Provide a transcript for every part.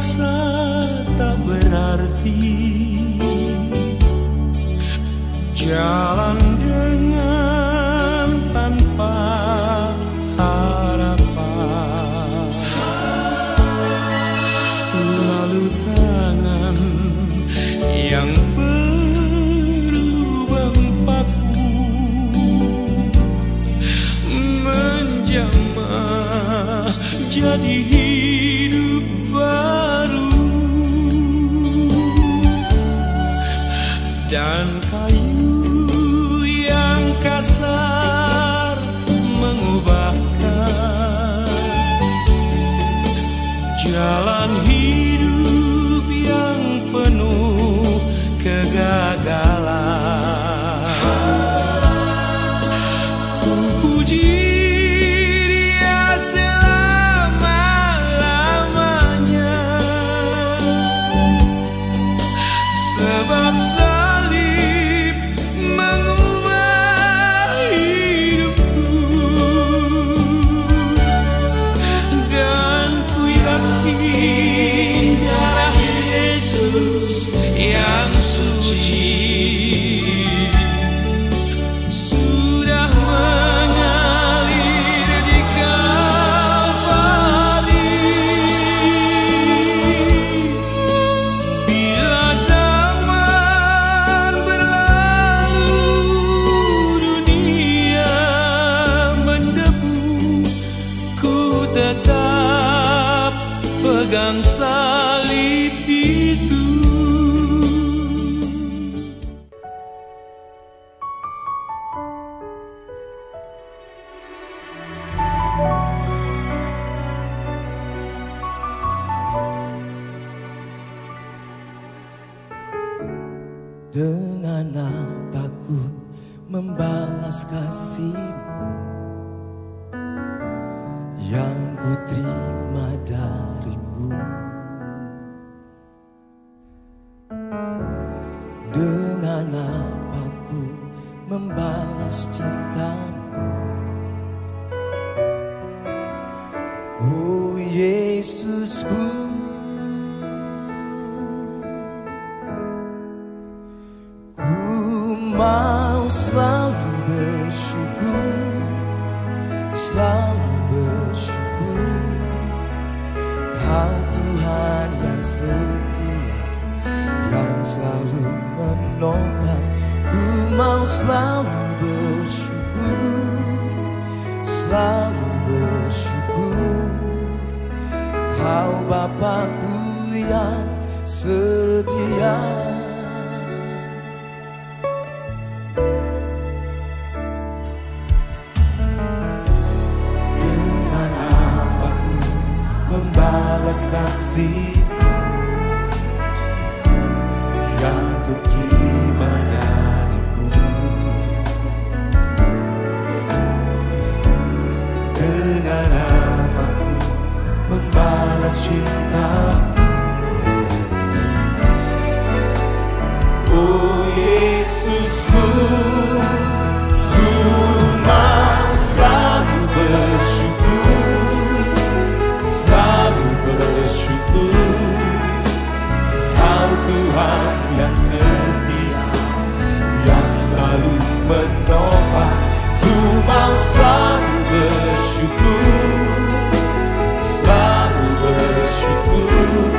merasa tak berarti, jalan dengan tanpa harapan, lalu tangan yang berlubang paku menjamah jadi hidup baru, dan kayu yang kasar mengubahkan jalan hidup yang penuh kegagalan. Ku puji Dia selama-lamanya, sebab salib mengubah hidupku, dan ku yakin darah Yesus yang suci sudah mengalir di Kalvari. Bila zaman berlalu, dunia mendebu, ku tetap pegang salib itu. Dengan apa ku membalas kasih-Mu yang ku terima dari-Mu? Dengan apa ku membalas cinta-Mu? Oh Yesusku, mau selalu bersyukur, selalu bersyukur. Kau Tuhan yang setia, yang selalu menopang. Ku mau selalu bersyukur, selalu bersyukur. Kau Bapa-Ku yang setia. Membalas kasih yang ku terima dari-Mu. Dengan apa ku membalas cinta-Mu? Oh Yesusku, ku mau selalu bersyukur, selalu bersyukur. Kau Tuhan yang setia, yang selalu menopang. Ku mau selalu bersyukur, selalu bersyukur.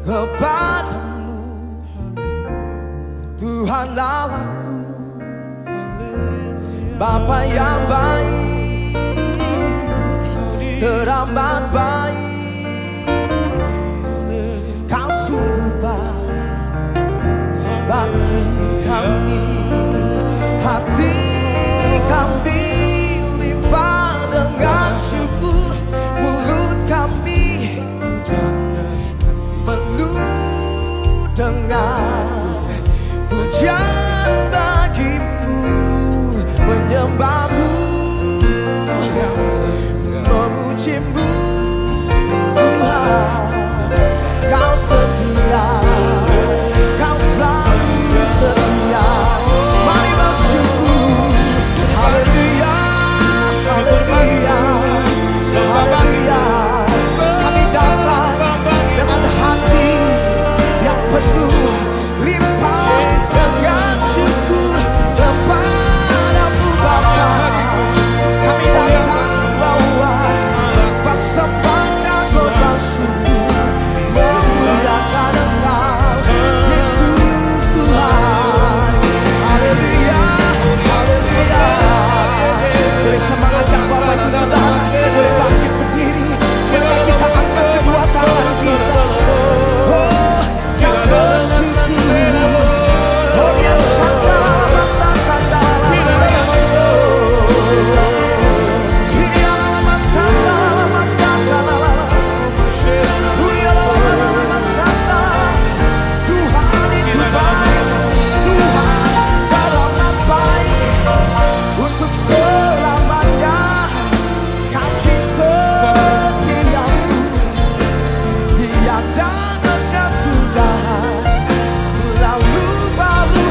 kepadamu, Tuhan Allahku, Bapa yang baik, teramat baik. Kau sungguh baik bagi kami, hati kami limpah dengan syukur, mulut kami penuh dengan pujian bagimu, menyembahmu, memujimu Tuhan. Kau setia, kau selalu setia. Mari bersyukur, haleluya, haleluya, haleluya. Kami datang dengan hati yang penuh limpah dengan syukur kepadamu Bapa. Kami datang bawa persembahkan korban syukur, memuliakan Engkau Yesus Tuhan. Haleluya, haleluya. Boleh mengajak Bapak Ibu Saudara, boleh bangkit berdiri, boleh kita angkat kedua tangan kita. Oh, yang bersyukur. Oh, ya sandala mata sandala mata. Ini lama sandala mata sandala. Uriala sandala. Tuhan itu baik, Tuhan teramat baik untuk selamanya. Kasih setiamu tiada kesudahan, selalu baru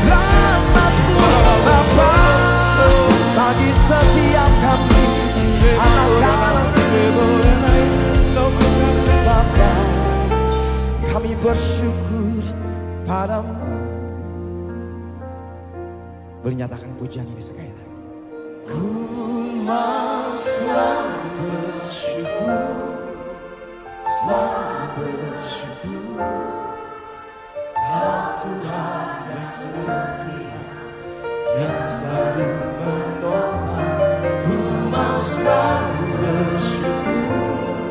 rahmatmu Bapa bagi setiap kami anak-anakmu Bapa. Kami bersyukur padamu. Boleh nyatakan pujian ini sekali lagi. Ku mau selalu bersyukur, selalu bersyukur. Kau Tuhan yang setia, yang selalu menolong. Ku mau selalu bersyukur,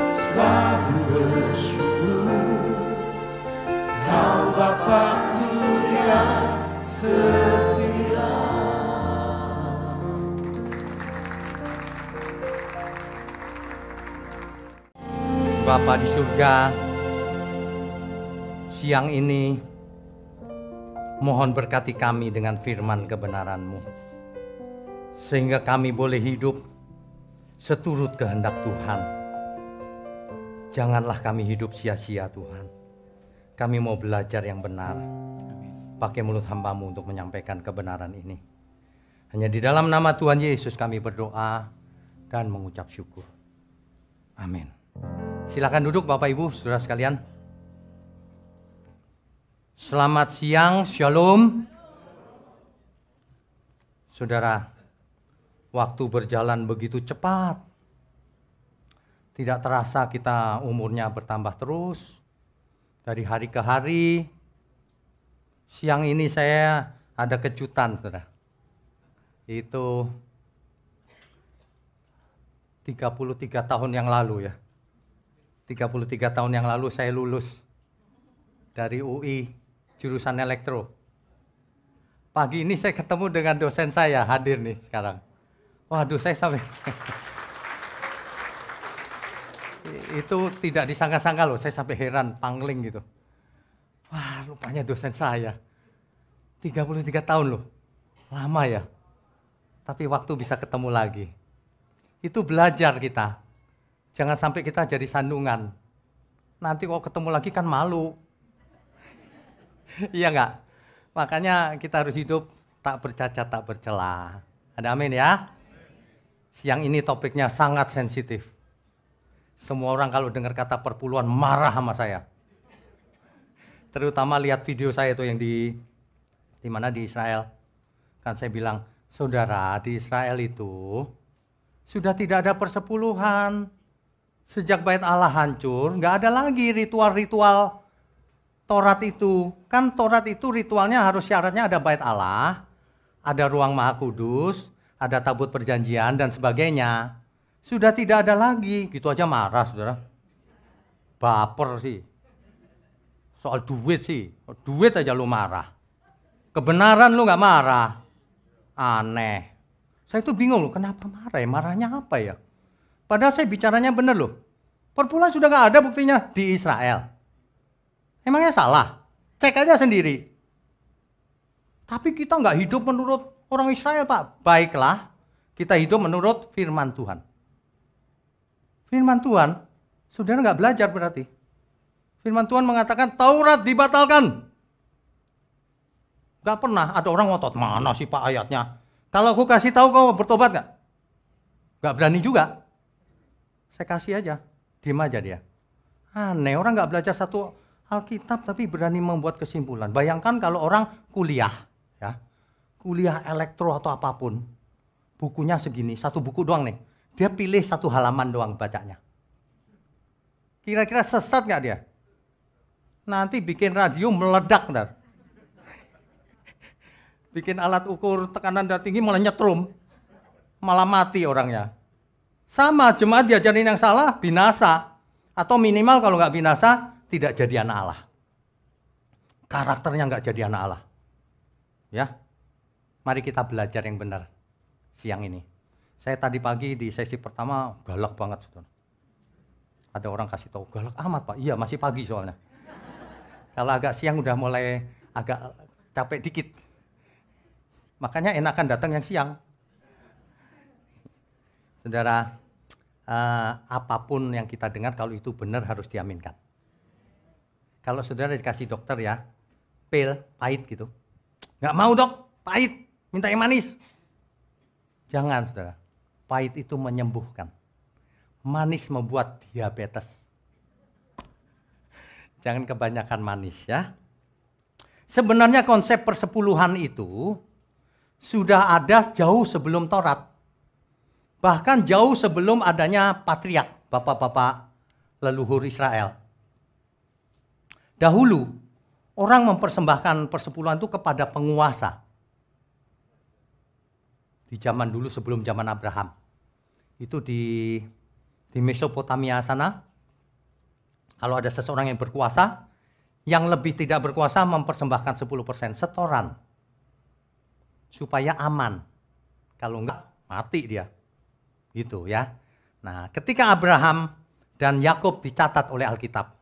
selalu bersyukur. Kau Bapakku yang setia. Bapa di surga, siang ini mohon berkati kami dengan firman kebenaran-Mu, sehingga kami boleh hidup seturut kehendak Tuhan. Janganlah kami hidup sia-sia Tuhan. Kami mau belajar yang benar. Pakai mulut hamba-Mu untuk menyampaikan kebenaran ini. Hanya di dalam nama Tuhan Yesus kami berdoa dan mengucap syukur. Amin. Silakan duduk Bapak Ibu, saudara sekalian. Selamat siang, shalom. Saudara, waktu berjalan begitu cepat. Tidak terasa kita umurnya bertambah terus. Dari hari ke hari. Siang ini saya ada kejutan, saudara. Itu 33 tahun yang lalu ya. 33 tahun yang lalu saya lulus dari UI jurusan elektro. Pagi ini saya ketemu dengan dosen saya, hadir nih sekarang. Waduh, saya sampai itu tidak disangka-sangka loh, saya sampai heran, pangling gitu. Wah, rupanya dosen saya. 33 tahun loh, lama ya. Tapi waktu bisa ketemu lagi. Itu belajar kita. Jangan sampai kita jadi sandungan. Nanti kalau ketemu lagi kan malu. Iya enggak? Makanya kita harus hidup tak bercacat, tak bercela. Ada amin ya? Siang ini topiknya sangat sensitif. Semua orang kalau dengar kata perpuluhan marah sama saya. Terutama lihat video saya itu yang di mana di Israel. Kan saya bilang, saudara, di Israel itu sudah tidak ada persepuluhan. Sejak bait Allah hancur, nggak ada lagi ritual-ritual Taurat itu. Kan Taurat itu ritualnya harus syaratnya ada bait Allah, ada ruang Maha Kudus, ada tabut perjanjian dan sebagainya. Sudah tidak ada lagi, gitu aja marah saudara. Baper sih. Soal duit sih, duit aja lu marah. Kebenaran lu nggak marah. Aneh. Saya tuh bingung loh, kenapa marah ya? Marahnya apa ya? Padahal saya bicaranya bener loh. Perpuluhan sudah nggak ada buktinya di Israel. Emangnya salah? Cek aja sendiri. Tapi kita nggak hidup menurut orang Israel, Pak. Baiklah, kita hidup menurut firman Tuhan. Firman Tuhan, saudara nggak belajar berarti. Firman Tuhan mengatakan Taurat dibatalkan. Gak pernah ada orang ngotot, mana sih Pak ayatnya? Kalau aku kasih tahu kau bertobat gak? Gak berani juga. Saya kasih aja, diem aja dia. Aneh, orang gak belajar satu Alkitab tapi berani membuat kesimpulan. Bayangkan kalau orang kuliah, ya, kuliah elektro atau apapun, bukunya segini, satu buku doang nih. Dia pilih satu halaman doang bacanya. Kira-kira sesat gak dia? Nanti bikin radio meledak ntar. Bikin alat ukur tekanan darah tinggi malah nyetrum. Malah mati orangnya. Sama, jemaat diajarin yang salah, binasa. Atau minimal kalau nggak binasa, tidak jadi anak Allah. Karakternya nggak jadi anak Allah. Ya, mari kita belajar yang benar siang ini. Saya tadi pagi di sesi pertama galak banget. Saudara. Ada orang kasih tahu, galak amat Pak. Iya, masih pagi soalnya. Kalau agak siang udah mulai agak capek dikit. Makanya enakan datang yang siang. Saudara, apapun yang kita dengar kalau itu benar harus diaminkan. Kalau saudara dikasih dokter ya, pil, pahit gitu. Nggak mau dok, pahit, minta yang manis. Jangan saudara, pahit itu menyembuhkan. Manis membuat diabetes. Jangan kebanyakan manis ya. Sebenarnya konsep persepuluhan itu sudah ada jauh sebelum Taurat. Bahkan jauh sebelum adanya patriark, bapak-bapak leluhur Israel. Dahulu, orang mempersembahkan persepuluhan itu kepada penguasa. Di zaman dulu sebelum zaman Abraham. Itu di Mesopotamia sana. Kalau ada seseorang yang berkuasa, yang lebih tidak berkuasa mempersembahkan 10% setoran. Supaya aman. Kalau enggak, mati dia. Gitu ya. Nah, ketika Abraham dan Yakub dicatat oleh Alkitab,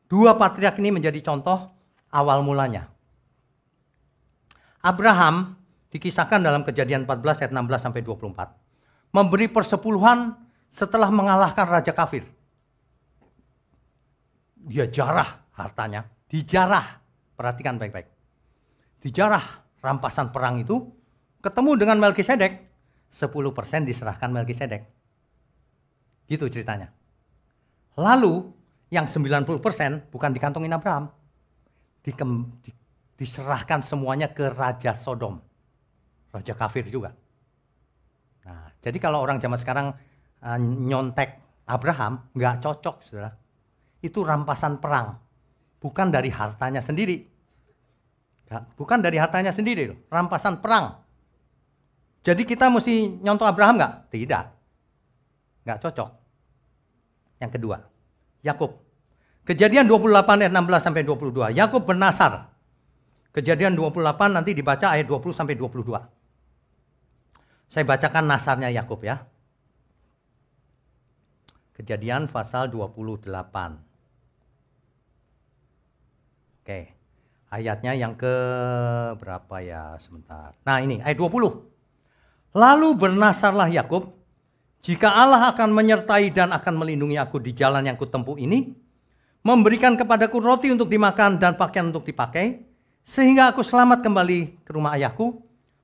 dua patriark ini menjadi contoh awal mulanya. Abraham dikisahkan dalam Kejadian 14 ayat 16 sampai 24. Memberi persepuluhan setelah mengalahkan raja kafir. Dia jarah hartanya, dijarah. Perhatikan baik-baik. Dijarah rampasan perang itu, ketemu dengan Melkisedek, 10% diserahkan Melkisedek. Gitu ceritanya. Lalu, yang 90% bukan dikantongin Abraham. Diserahkan semuanya ke Raja Sodom. Raja kafir juga. Nah, jadi kalau orang zaman sekarang nyontek Abraham, nggak cocok, saudara. Itu rampasan perang. Bukan dari hartanya sendiri. Bukan dari hartanya sendiri loh, rampasan perang. Jadi kita mesti nyontoh Abraham nggak? Tidak. Nggak cocok. Yang kedua, Yakub. Kejadian 28 ayat 16 sampai 22. Yakub bernasar. Kejadian 28 nanti dibaca ayat 20 sampai 22. Saya bacakan nasarnya Yakub ya. Kejadian pasal 28. Oke. Ayatnya yang ke berapa ya, sebentar. Nah ini ayat 20. Lalu bernasarlah Yakub, jika Allah akan menyertai dan akan melindungi aku di jalan yang kutempuh ini, memberikan kepadaku roti untuk dimakan dan pakaian untuk dipakai, sehingga aku selamat kembali ke rumah ayahku,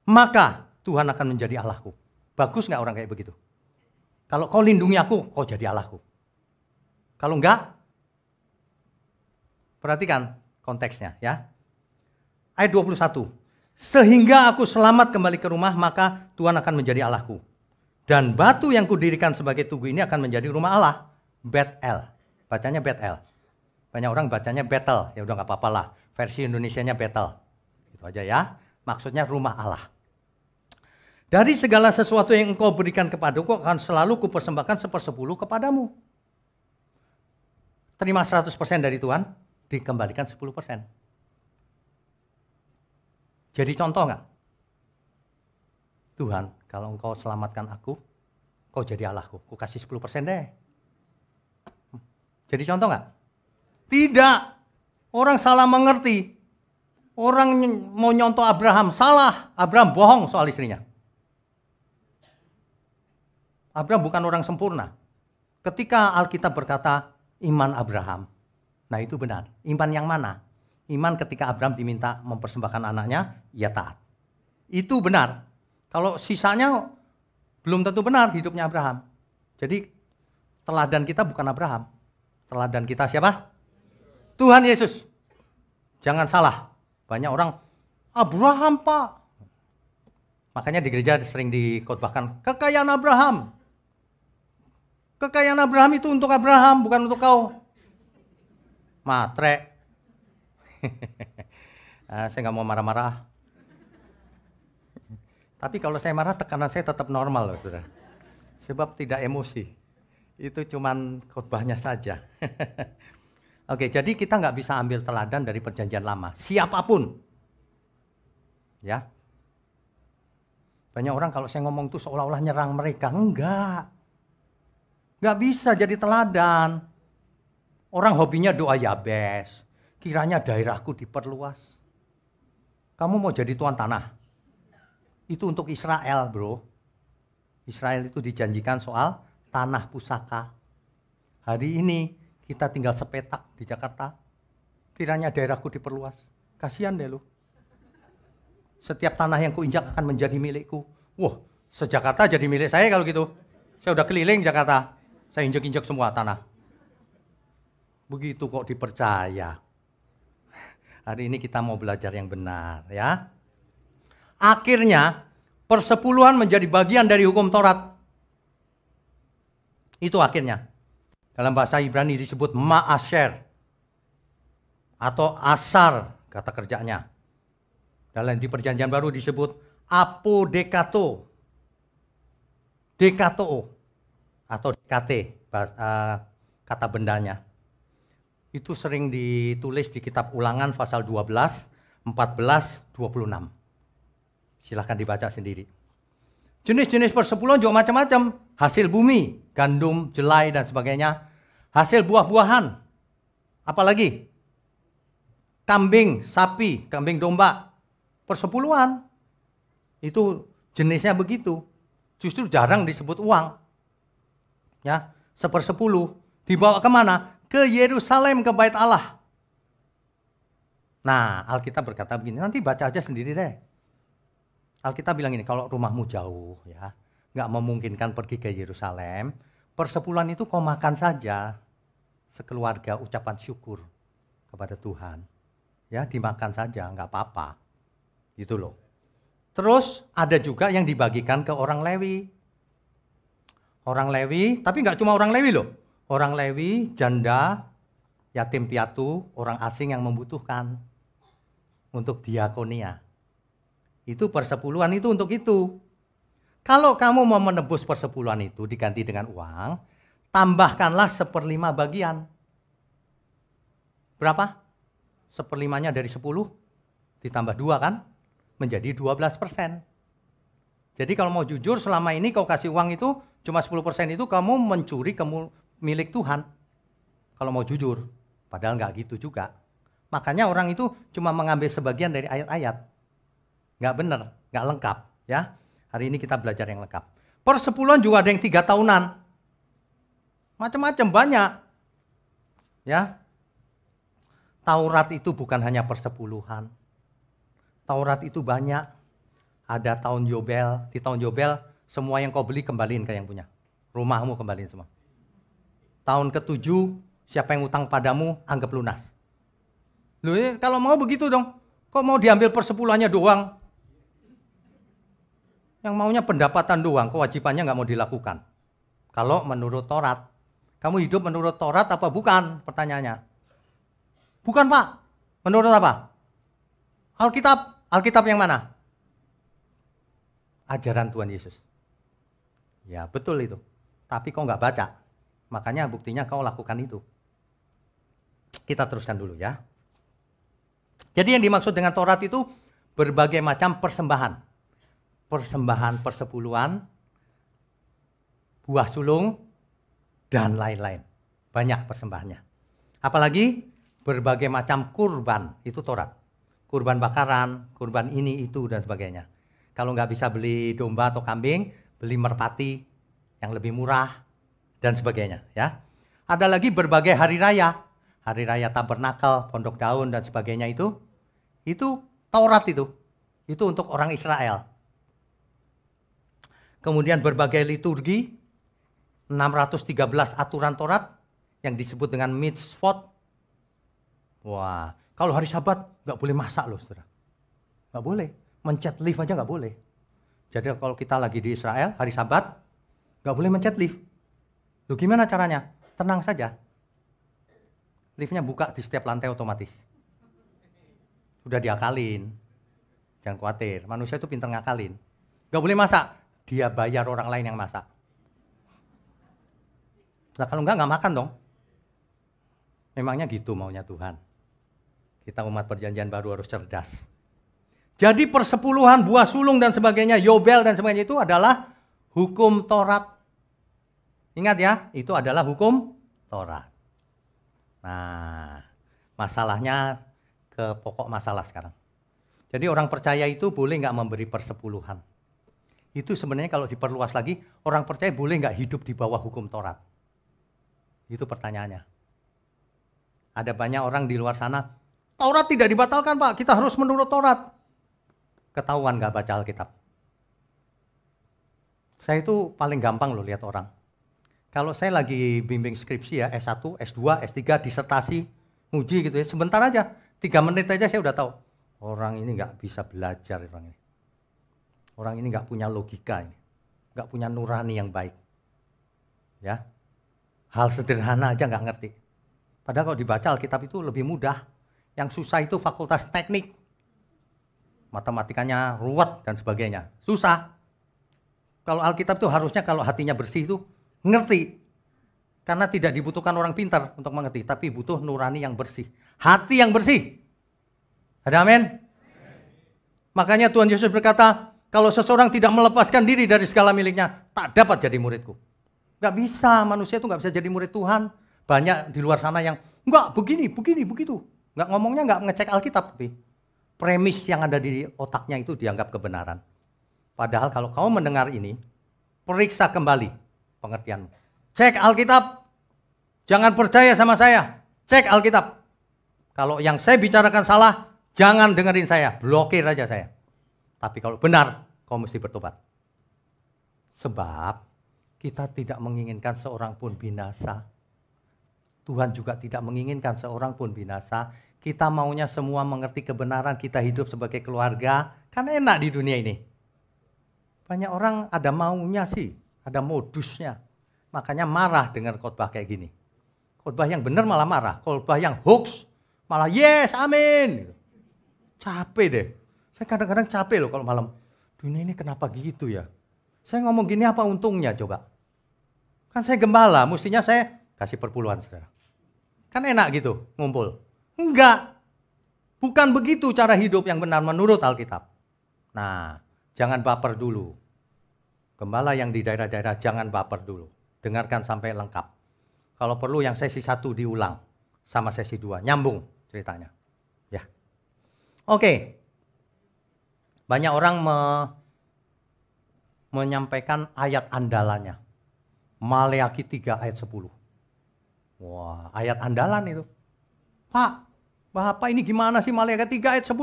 maka Tuhan akan menjadi Allahku. Bagus nggak orang kayak begitu? Kalau kau lindungi aku, kau jadi Allahku. Kalau enggak, perhatikan konteksnya ya. Ayat 21. Sehingga aku selamat kembali ke rumah, maka Tuhan akan menjadi Allahku. Dan batu yang kudirikan sebagai tugu ini akan menjadi rumah Allah. Bet-El. Bacanya Bet-El. Banyak orang bacanya Betel. Ya udah nggak apa-apa lah. Versi Indonesianya Betel. Itu aja ya. Maksudnya rumah Allah. Dari segala sesuatu yang engkau berikan kepadaku akan selalu kupersembahkan 1/10 kepadamu. Terima 100% dari Tuhan, dikembalikan 10%. Jadi contoh nggak? Tuhan, kalau engkau selamatkan aku, kau jadi Allahku. Ku kasih 10% deh. Jadi contoh nggak? Tidak. Orang salah mengerti. Orang mau nyontoh Abraham, salah. Abraham bohong soal istrinya. Abraham bukan orang sempurna. Ketika Alkitab berkata iman Abraham, nah itu benar. Iman yang mana? Iman ketika Abraham diminta mempersembahkan anaknya, ia taat. Itu benar. Kalau sisanya belum tentu benar hidupnya Abraham. Jadi teladan kita bukan Abraham. Teladan kita siapa? Tuhan Yesus. Jangan salah. Banyak orang, Abraham Pak. Makanya di gereja sering dikhotbahkan, kekayaan Abraham. Kekayaan Abraham itu untuk Abraham, bukan untuk kau. Matre. Saya nggak mau marah-marah. Tapi kalau saya marah, tekanan saya tetap normal loh, saudara. Sebab tidak emosi. Itu cuman khotbahnya saja. Oke, jadi kita nggak bisa ambil teladan dari perjanjian lama. Siapapun. Ya. Banyak orang kalau saya ngomong itu seolah-olah nyerang mereka. Enggak. Nggak bisa jadi teladan. Orang hobinya doa Yabes. Kiranya daerahku diperluas. Kamu mau jadi tuan tanah? Itu untuk Israel, bro. Israel itu dijanjikan soal tanah pusaka. Hari ini kita tinggal sepetak di Jakarta. Kiranya daerahku diperluas. Kasihan deh lu. Setiap tanah yang kuinjak akan menjadi milikku. Wah, se-Jakarta jadi milik saya kalau gitu. Saya udah keliling Jakarta. Saya injek-injek semua tanah. Begitu kok dipercaya. Hari ini kita mau belajar yang benar ya. Akhirnya persepuluhan menjadi bagian dari hukum Taurat. Itu akhirnya. Dalam bahasa Ibrani disebut ma'asher. Atau asar kata kerjanya. Dalam di perjanjian baru disebut apodekato. Dekato. Atau DKT, kata bendanya. Itu sering ditulis di kitab Ulangan pasal 12, 14, 26. Silahkan dibaca sendiri. Jenis-jenis persepuluhan juga macam-macam. Hasil bumi, gandum, jelai, dan sebagainya. Hasil buah-buahan. Apalagi? Kambing, sapi, kambing domba. Persepuluhan. Itu jenisnya begitu. Justru jarang disebut uang. Ya, 1/10 dibawa kemana? Ke Yerusalem, ke Bait Allah. Nah, Alkitab berkata begini, nanti baca aja sendiri deh. Alkitab bilang ini, kalau rumahmu jauh, ya, nggak memungkinkan pergi ke Yerusalem, persepuluhan itu kau makan saja, sekeluarga ucapan syukur kepada Tuhan. Ya, dimakan saja, nggak apa-apa. Gitu loh. Terus ada juga yang dibagikan ke orang Lewi. Orang Lewi, tapi nggak cuma orang Lewi loh. Orang Lewi, janda, yatim piatu, orang asing yang membutuhkan untuk diakonia. Itu persepuluhan itu untuk itu. Kalau kamu mau menebus persepuluhan itu diganti dengan uang, tambahkanlah 1/5 bagian. Berapa? 1/5-nya dari 10 ditambah 2 kan? Menjadi 12%. Jadi kalau mau jujur selama ini kau kasih uang itu cuma 10% itu kamu mencuri milik Tuhan. Kalau mau jujur. Padahal nggak gitu juga. Makanya orang itu cuma mengambil sebagian dari ayat-ayat. Nggak benar, nggak lengkap. Ya, hari ini kita belajar yang lengkap. Persepuluhan juga ada yang 3 tahunan. Macam-macam banyak. Ya, Taurat itu bukan hanya persepuluhan. Taurat itu banyak. Ada tahun Yobel. Di tahun Yobel semua yang kau beli kembaliin ke yang punya. Rumahmu kembaliin semua. Tahun ke-7 siapa yang utang padamu anggap lunas. Loh, kalau mau begitu dong. Kok mau diambil persepuluhannya doang? Yang maunya pendapatan doang, kewajibannya nggak mau dilakukan. Kalau menurut Taurat. Kamu hidup menurut Taurat apa bukan? Pertanyaannya. Bukan Pak. Menurut apa? Alkitab. Alkitab yang mana? Ajaran Tuhan Yesus. Ya betul itu. Tapi kau nggak baca. Makanya buktinya kau lakukan itu. Kita teruskan dulu ya. Jadi yang dimaksud dengan Taurat itu berbagai macam persembahan. Persembahan persepuluhan, buah sulung, dan lain-lain. Banyak persembahannya. Apalagi berbagai macam kurban, itu Taurat. Kurban bakaran, kurban ini, itu, dan sebagainya. Kalau nggak bisa beli domba atau kambing, beli merpati yang lebih murah, dan sebagainya. Ya. Ada lagi berbagai hari raya. Hari raya Tabernakel, Pondok Daun, dan sebagainya itu Taurat itu. Itu untuk orang Israel. Kemudian berbagai liturgi, 613 aturan Taurat yang disebut dengan mitzvot. Wah, kalau hari Sabat nggak boleh masak loh, saudara. Nggak boleh, mencet lift aja nggak boleh. Jadi kalau kita lagi di Israel, hari Sabat nggak boleh mencet lift. Loh gimana caranya? Tenang saja. Liftnya buka di setiap lantai otomatis. Sudah diakalin. Jangan khawatir, manusia itu pintar ngakalin. Nggak boleh masak, dia bayar orang lain yang masak. Nah kalau nggak makan dong. Memangnya gitu maunya Tuhan. Kita umat perjanjian baru harus cerdas. Jadi persepuluhan, buah sulung dan sebagainya, Yobel dan sebagainya itu adalah hukum Taurat. Ingat ya, itu adalah hukum Taurat. Nah, masalahnya ke pokok masalah sekarang. Jadi orang percaya itu boleh nggak memberi persepuluhan? Itu sebenarnya kalau diperluas lagi, orang percaya boleh nggak hidup di bawah hukum Taurat? Itu pertanyaannya. Ada banyak orang di luar sana, Taurat tidak dibatalkan Pak, kita harus menurut Taurat. Ketahuan nggak baca Alkitab. Saya itu paling gampang loh lihat orang. Kalau saya lagi bimbing skripsi ya, S1, S2, S3, disertasi, nguji gitu ya, sebentar aja, 3 menit aja saya udah tahu. Orang ini nggak bisa belajar orang ini. Orang ini nggak punya logika ini, nggak punya nurani yang baik. Ya, hal sederhana aja nggak ngerti. Padahal kalau dibaca Alkitab itu lebih mudah. Yang susah itu fakultas teknik, matematikanya ruwet dan sebagainya. Susah. Kalau Alkitab itu harusnya kalau hatinya bersih itu ngerti. Karena tidak dibutuhkan orang pintar untuk mengerti, tapi butuh nurani yang bersih. Hati yang bersih. Ada amin? Makanya Tuhan Yesus berkata, kalau seseorang tidak melepaskan diri dari segala miliknya, tak dapat jadi muridku. Nggak bisa, manusia itu nggak bisa jadi murid Tuhan. Banyak di luar sana yang, enggak, begini, begitu. Nggak ngomongnya nggak ngecek Alkitab, tapi premis yang ada di otaknya itu dianggap kebenaran. Padahal kalau kamu mendengar ini, periksa kembali pengertianmu. Cek Alkitab, jangan percaya sama saya, cek Alkitab. Kalau yang saya bicarakan salah, jangan dengerin saya, blokir aja saya. Tapi kalau benar, kau mesti bertobat. Sebab kita tidak menginginkan seorang pun binasa. Tuhan juga tidak menginginkan seorang pun binasa. Kita maunya semua mengerti kebenaran, kita hidup sebagai keluarga. Kan enak di dunia ini. Banyak orang ada maunya sih, ada modusnya. Makanya marah dengar khotbah kayak gini. Khotbah yang benar malah marah. Khotbah yang hoax malah yes, amin. Capek deh. Saya kadang-kadang capek loh kalau malam. Dunia ini kenapa gitu ya? Saya ngomong gini apa untungnya coba? Kan saya gembala, mestinya saya kasih perpuluhan saudara. Kan enak gitu ngumpul. Enggak. Bukan begitu cara hidup yang benar menurut Alkitab. Nah, jangan baper dulu. Gembala yang di daerah-daerah jangan baper dulu. Dengarkan sampai lengkap. Kalau perlu yang sesi 1 diulang sama sesi 2. Nyambung ceritanya. Ya. Oke. Banyak orang menyampaikan ayat andalannya. Maleakhi 3 ayat 10. Wah, ayat andalan itu. Pak, Bapak ini gimana sih Maleakhi 3 ayat 10?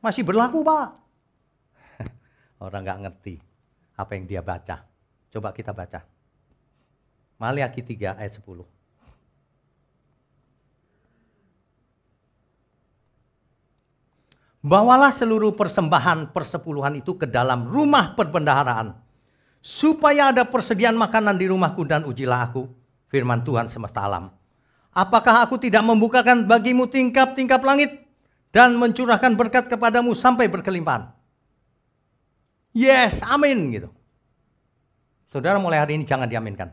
Masih berlaku, Pak? Orang nggak ngerti apa yang dia baca. Coba kita baca. Maleakhi 3 ayat 10. Bawalah seluruh persembahan persepuluhan itu ke dalam rumah perbendaharaan, supaya ada persediaan makanan di rumahku dan ujilah aku, firman Tuhan semesta alam. Apakah aku tidak membukakan bagimu tingkap-tingkap langit dan mencurahkan berkat kepadamu sampai berkelimpahan? Yes, amin gitu. Saudara, mulai hari ini jangan diaminkan.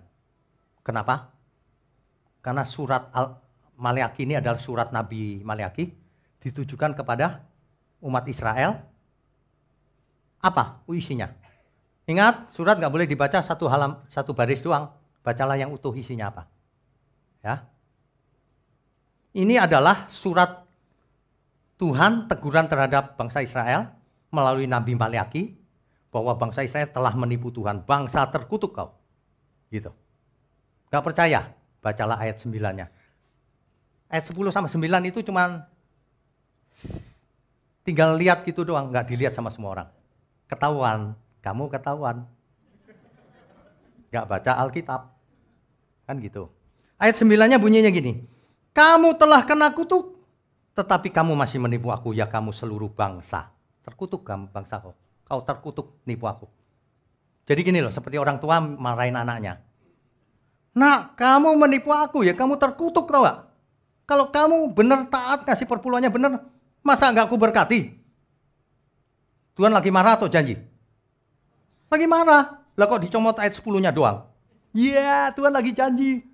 Kenapa? Karena surat Maleakhi ini adalah surat Nabi Maleakhi ditujukan kepada umat Israel. Apa isinya? Ingat, surat nggak boleh dibaca satu baris doang. Bacalah yang utuh isinya apa. Ya. Ini adalah surat Tuhan teguran terhadap bangsa Israel melalui Nabi Maleakhi bahwa bangsa Israel telah menipu Tuhan, bangsa terkutuk kau. Gitu. Gak percaya? Bacalah ayat 9-nya. Ayat 10 sama 9 itu cuman tinggal lihat gitu doang, gak dilihat sama semua orang. Ketahuan, kamu ketahuan. Gak baca Alkitab. Kan gitu. Ayat 9-nya bunyinya gini. Kamu telah kena kutuk, tetapi kamu masih menipu aku, ya kamu seluruh bangsa. Terkutuk kamu bangsa kau. Kau terkutuk nipu aku. Jadi gini loh, seperti orang tua marahin anaknya. Nak, kamu menipu aku ya, kamu terkutuk tau gak? Kalau kamu benar taat, ngasih perpuluhannya benar, masa gak aku berkati? Tuhan lagi marah atau janji? Lagi marah. Lah kok dicomot ayat 10-nya doang? Iya, Tuhan lagi janji.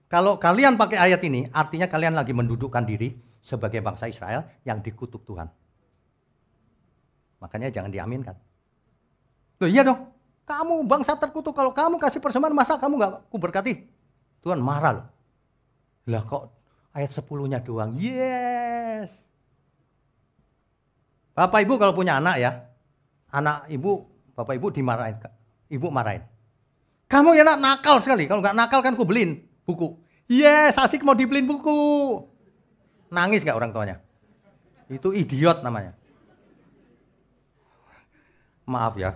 Kalau kalian pakai ayat ini, artinya kalian lagi mendudukkan diri sebagai bangsa Israel yang dikutuk Tuhan. Makanya jangan diaminkan. Loh iya dong, kamu bangsa terkutuk, kalau kamu kasih persembahan masa kamu gak aku berkati? Tuhan marah loh. Lah kok ayat 10-nya doang? Yes. Bapak ibu kalau punya anak ya, anak ibu, bapak ibu dimarahin, ibu marahin. Kamu ya nak nakal sekali, kalau gak nakal kan aku beliin buku. Yes, asik mau dibeliin buku. Nangis gak orang tuanya? Itu idiot namanya. Maaf ya.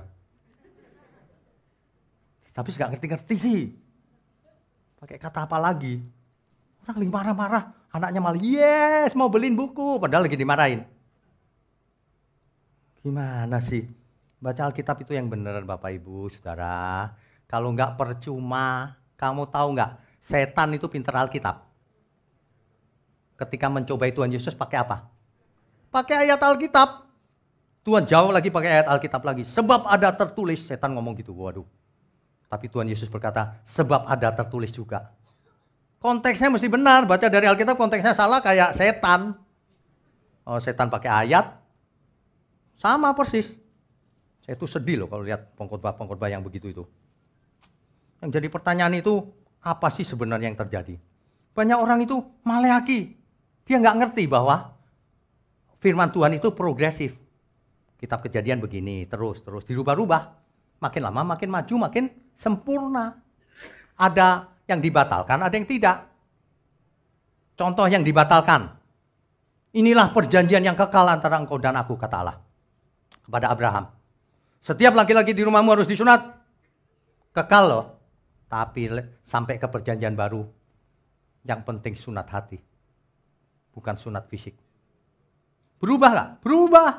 Tapi gak ngerti-ngerti sih. Pakai kata apa lagi? Orang lagi marah-marah, anaknya malah yes mau beliin buku, padahal lagi dimarahin. Gimana sih? Baca Alkitab itu yang benar Bapak Ibu, Saudara. Kalau nggak percuma, kamu tahu nggak? Setan itu pintar Alkitab. Ketika mencobai Tuhan Yesus pakai apa? Pakai ayat Alkitab. Tuhan jawab lagi pakai ayat Alkitab lagi. Sebab ada tertulis, setan ngomong gitu, waduh. Tapi Tuhan Yesus berkata, sebab ada tertulis juga. Konteksnya mesti benar, baca dari Alkitab konteksnya salah kayak setan. Oh, setan pakai ayat, sama persis. Saya tuh sedih loh kalau lihat pengkhotbah-pengkhotbah yang begitu itu. Yang jadi pertanyaan itu, apa sih sebenarnya yang terjadi? Banyak orang itu Maleakhi. Dia nggak ngerti bahwa firman Tuhan itu progresif. Kitab Kejadian begini, terus dirubah-rubah. Makin lama makin maju, makin sempurna. Ada yang dibatalkan, ada yang tidak. Contoh yang dibatalkan. Inilah perjanjian yang kekal antara engkau dan aku, kata Allah kepada Abraham. Setiap laki-laki di rumahmu harus disunat. Kekal loh. Tapi sampai ke perjanjian baru, yang penting sunat hati. Bukan sunat fisik. Berubah nggak? Berubah.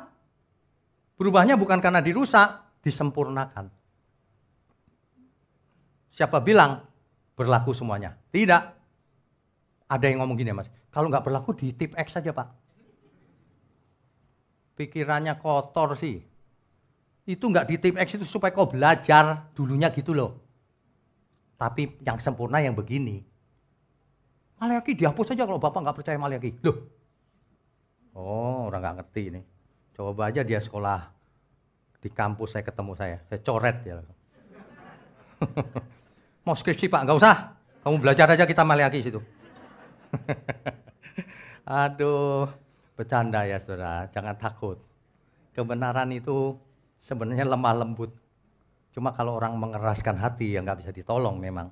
Berubahnya bukan karena dirusak, disempurnakan. Siapa bilang berlaku semuanya? Tidak. Ada yang ngomong gini Mas, kalau nggak berlaku di tip X saja Pak. Pikirannya kotor sih. Itu nggak di tip X itu supaya kau belajar dulunya gitu loh. Tapi yang sempurna yang begini. Maleakhi dihapus saja kalau Bapak nggak percaya Maleakhi. Loh. Oh, orang nggak ngerti ini. Coba aja dia sekolah di kampus saya ketemu saya coret ya. Mau skripsi Pak, nggak usah. Kamu belajar aja kita Maleakhi situ. Aduh, bercanda ya saudara, jangan takut. Kebenaran itu sebenarnya lemah lembut. Cuma kalau orang mengeraskan hati ya nggak bisa ditolong memang.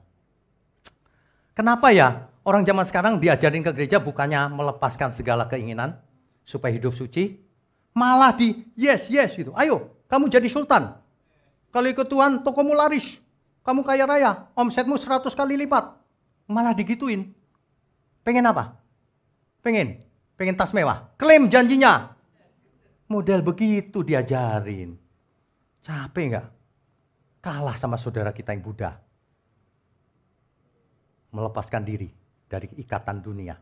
Kenapa ya orang zaman sekarang diajarin ke gereja bukannya melepaskan segala keinginan supaya hidup suci, malah di yes gitu. Ayo, kamu jadi sultan. Kalau ikut Tuhan, tokomu laris. Kamu kaya raya, omsetmu 100 kali lipat. Malah digituin. Pengen apa? Pengen tas mewah. Klaim janjinya. Model begitu diajarin. Capek nggak? kalah sama saudara kita yang Buddha. Melepaskan diri dari ikatan dunia.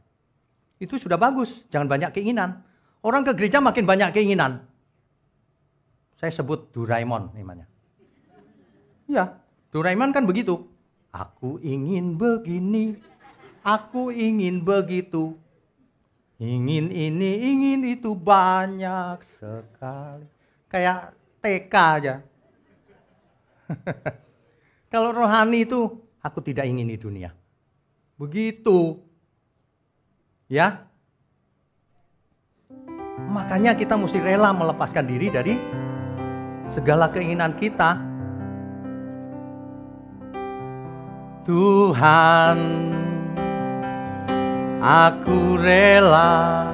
Itu sudah bagus, jangan banyak keinginan. Orang ke gereja makin banyak keinginan. Saya sebut Doraemon namanya. Ya, Doraemon kan begitu. Aku ingin begini, aku ingin begitu. Ingin ini, ingin itu, banyak sekali. Kayak TK aja. Kalau rohani itu, aku tidak ingin di dunia. Begitu. Ya. Makanya kita mesti rela melepaskan diri dari segala keinginan kita. Tuhan, aku rela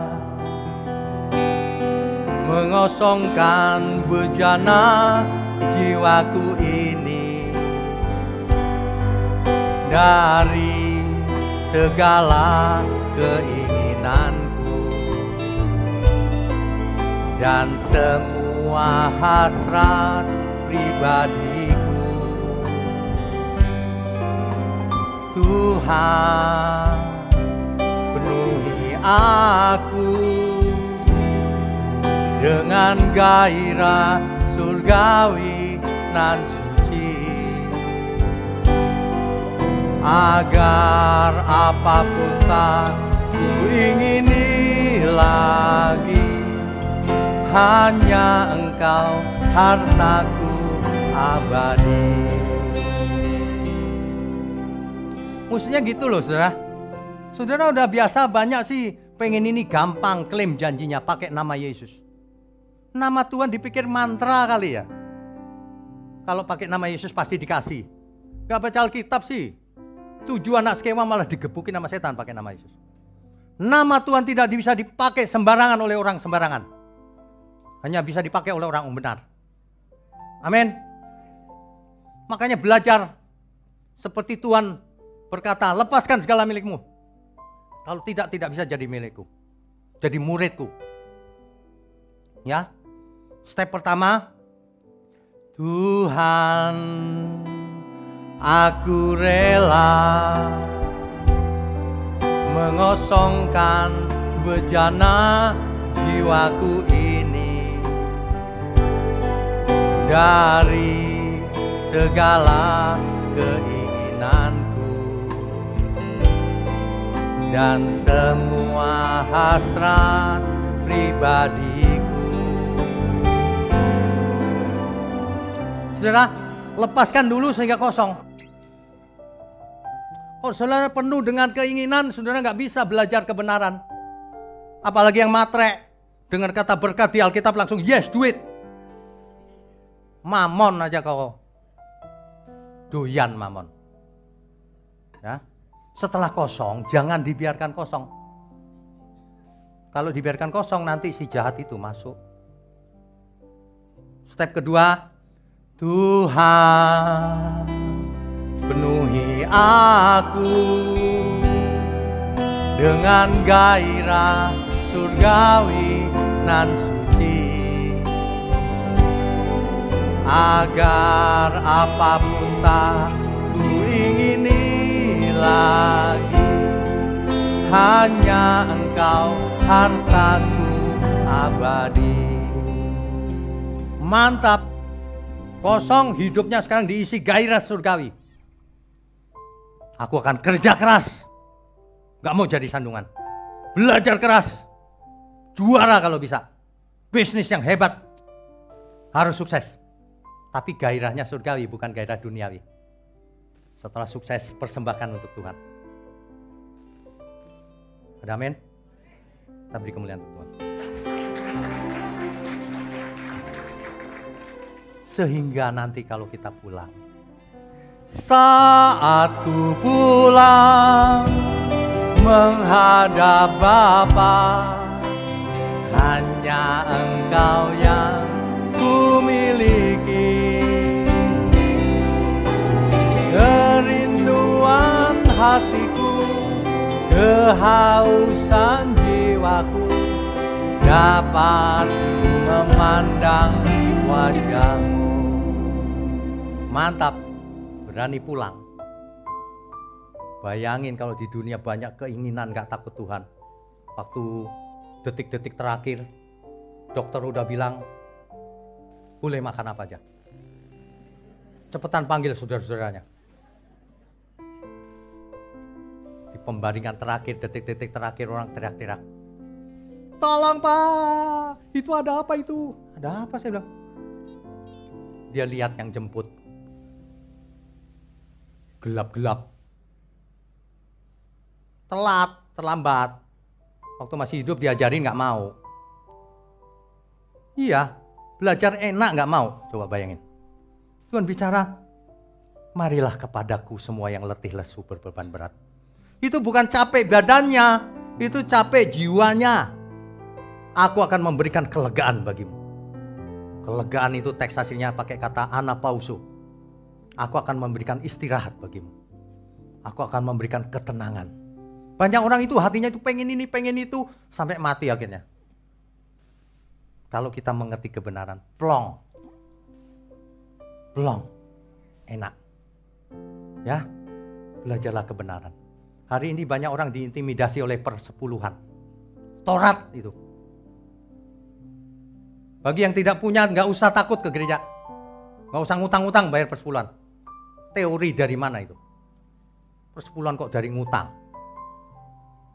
mengosongkan bejana jiwaku ini dari segala keinginanku dan semua hasrat pribadiku. Tuhan, penuhi aku dengan gairah surgawi nan suci, agar apapun tak ku ingini lagi, hanya Engkau hartaku abadi. Maksudnya gitu loh saudara. Saudara udah biasa banyak sih pengen ini gampang klaim janjinya pakai nama Yesus. Nama Tuhan dipikir mantra kali ya. Kalau pakai nama Yesus pasti dikasih. Gak baca Alkitab sih. 7 anak skema malah digebukin sama setan pakai nama Yesus. Nama Tuhan tidak bisa dipakai sembarangan oleh orang sembarangan. Hanya bisa dipakai oleh orang yang benar. Amin. Makanya belajar seperti Tuhan berkata, lepaskan segala milikmu. Kalau tidak bisa jadi milikku. Jadi muridku. Ya. Step pertama, Tuhan, aku rela mengosongkan bejana jiwaku ini dari segala keinginanku dan semua hasrat pribadiku. Saudara, lepaskan dulu sehingga kosong. Kalau saudara penuh dengan keinginan, saudara nggak bisa belajar kebenaran. Apalagi yang matre, dengar kata berkat di Alkitab langsung yes, do it. Mamon aja kau. Doyan mamon. Ya. Setelah kosong, jangan dibiarkan kosong. Kalau dibiarkan kosong, nanti si jahat itu masuk. Step kedua, Tuhan, penuhi aku dengan gairah surgawi nan suci, agar apapun tak ku ingini lagi, hanya Engkau hartaku abadi. Mantap. Kosong, hidupnya sekarang diisi gairah surgawi. Aku akan kerja keras. Gak mau jadi sandungan. Belajar keras. Juara kalau bisa. Bisnis yang hebat. Harus sukses. Tapi gairahnya surgawi, bukan gairah duniawi. Setelah sukses, persembahkan untuk Tuhan. Ada amin? Kita beri kemuliaan untuk Tuhan. Sehingga nanti kalau kita pulang, saat ku pulang menghadap Bapa, hanya Engkau yang ku miliki. Kerinduan hatiku, kehausan jiwaku, dapat memandang wajah-Mu. Mantap, berani pulang. Bayangin kalau di dunia banyak keinginan gak takut Tuhan. Waktu detik-detik terakhir, dokter udah bilang, boleh makan apa aja. Cepetan panggil saudara-saudaranya. Di pembaringan terakhir, detik-detik terakhir orang teriak-teriak. Tolong Pak, itu ada apa itu? Ada apa saya bilang? Dia lihat yang jemput. Gelap-gelap. Telat, terlambat. Waktu masih hidup diajarin gak mau. Iya, belajar enak gak mau. Coba bayangin. Tuhan bicara, marilah kepadaku semua yang letih lesu berbeban berat. Itu bukan capek badannya, itu capek jiwanya. Aku akan memberikan kelegaan bagimu. Kelegaan itu teks aslinya pakai kata anapauso. Aku akan memberikan istirahat bagimu. Aku akan memberikan ketenangan. Banyak orang itu hatinya itu pengen ini, pengen itu, sampai mati akhirnya. Kalau kita mengerti kebenaran, plong. Plong. Enak. Ya, belajarlah kebenaran. Hari ini banyak orang diintimidasi oleh persepuluhan. Taurat itu. Bagi yang tidak punya, nggak usah takut ke gereja. Nggak usah ngutang-ngutang bayar persepuluhan. Teori dari mana itu? Persepuluhan kok dari ngutang?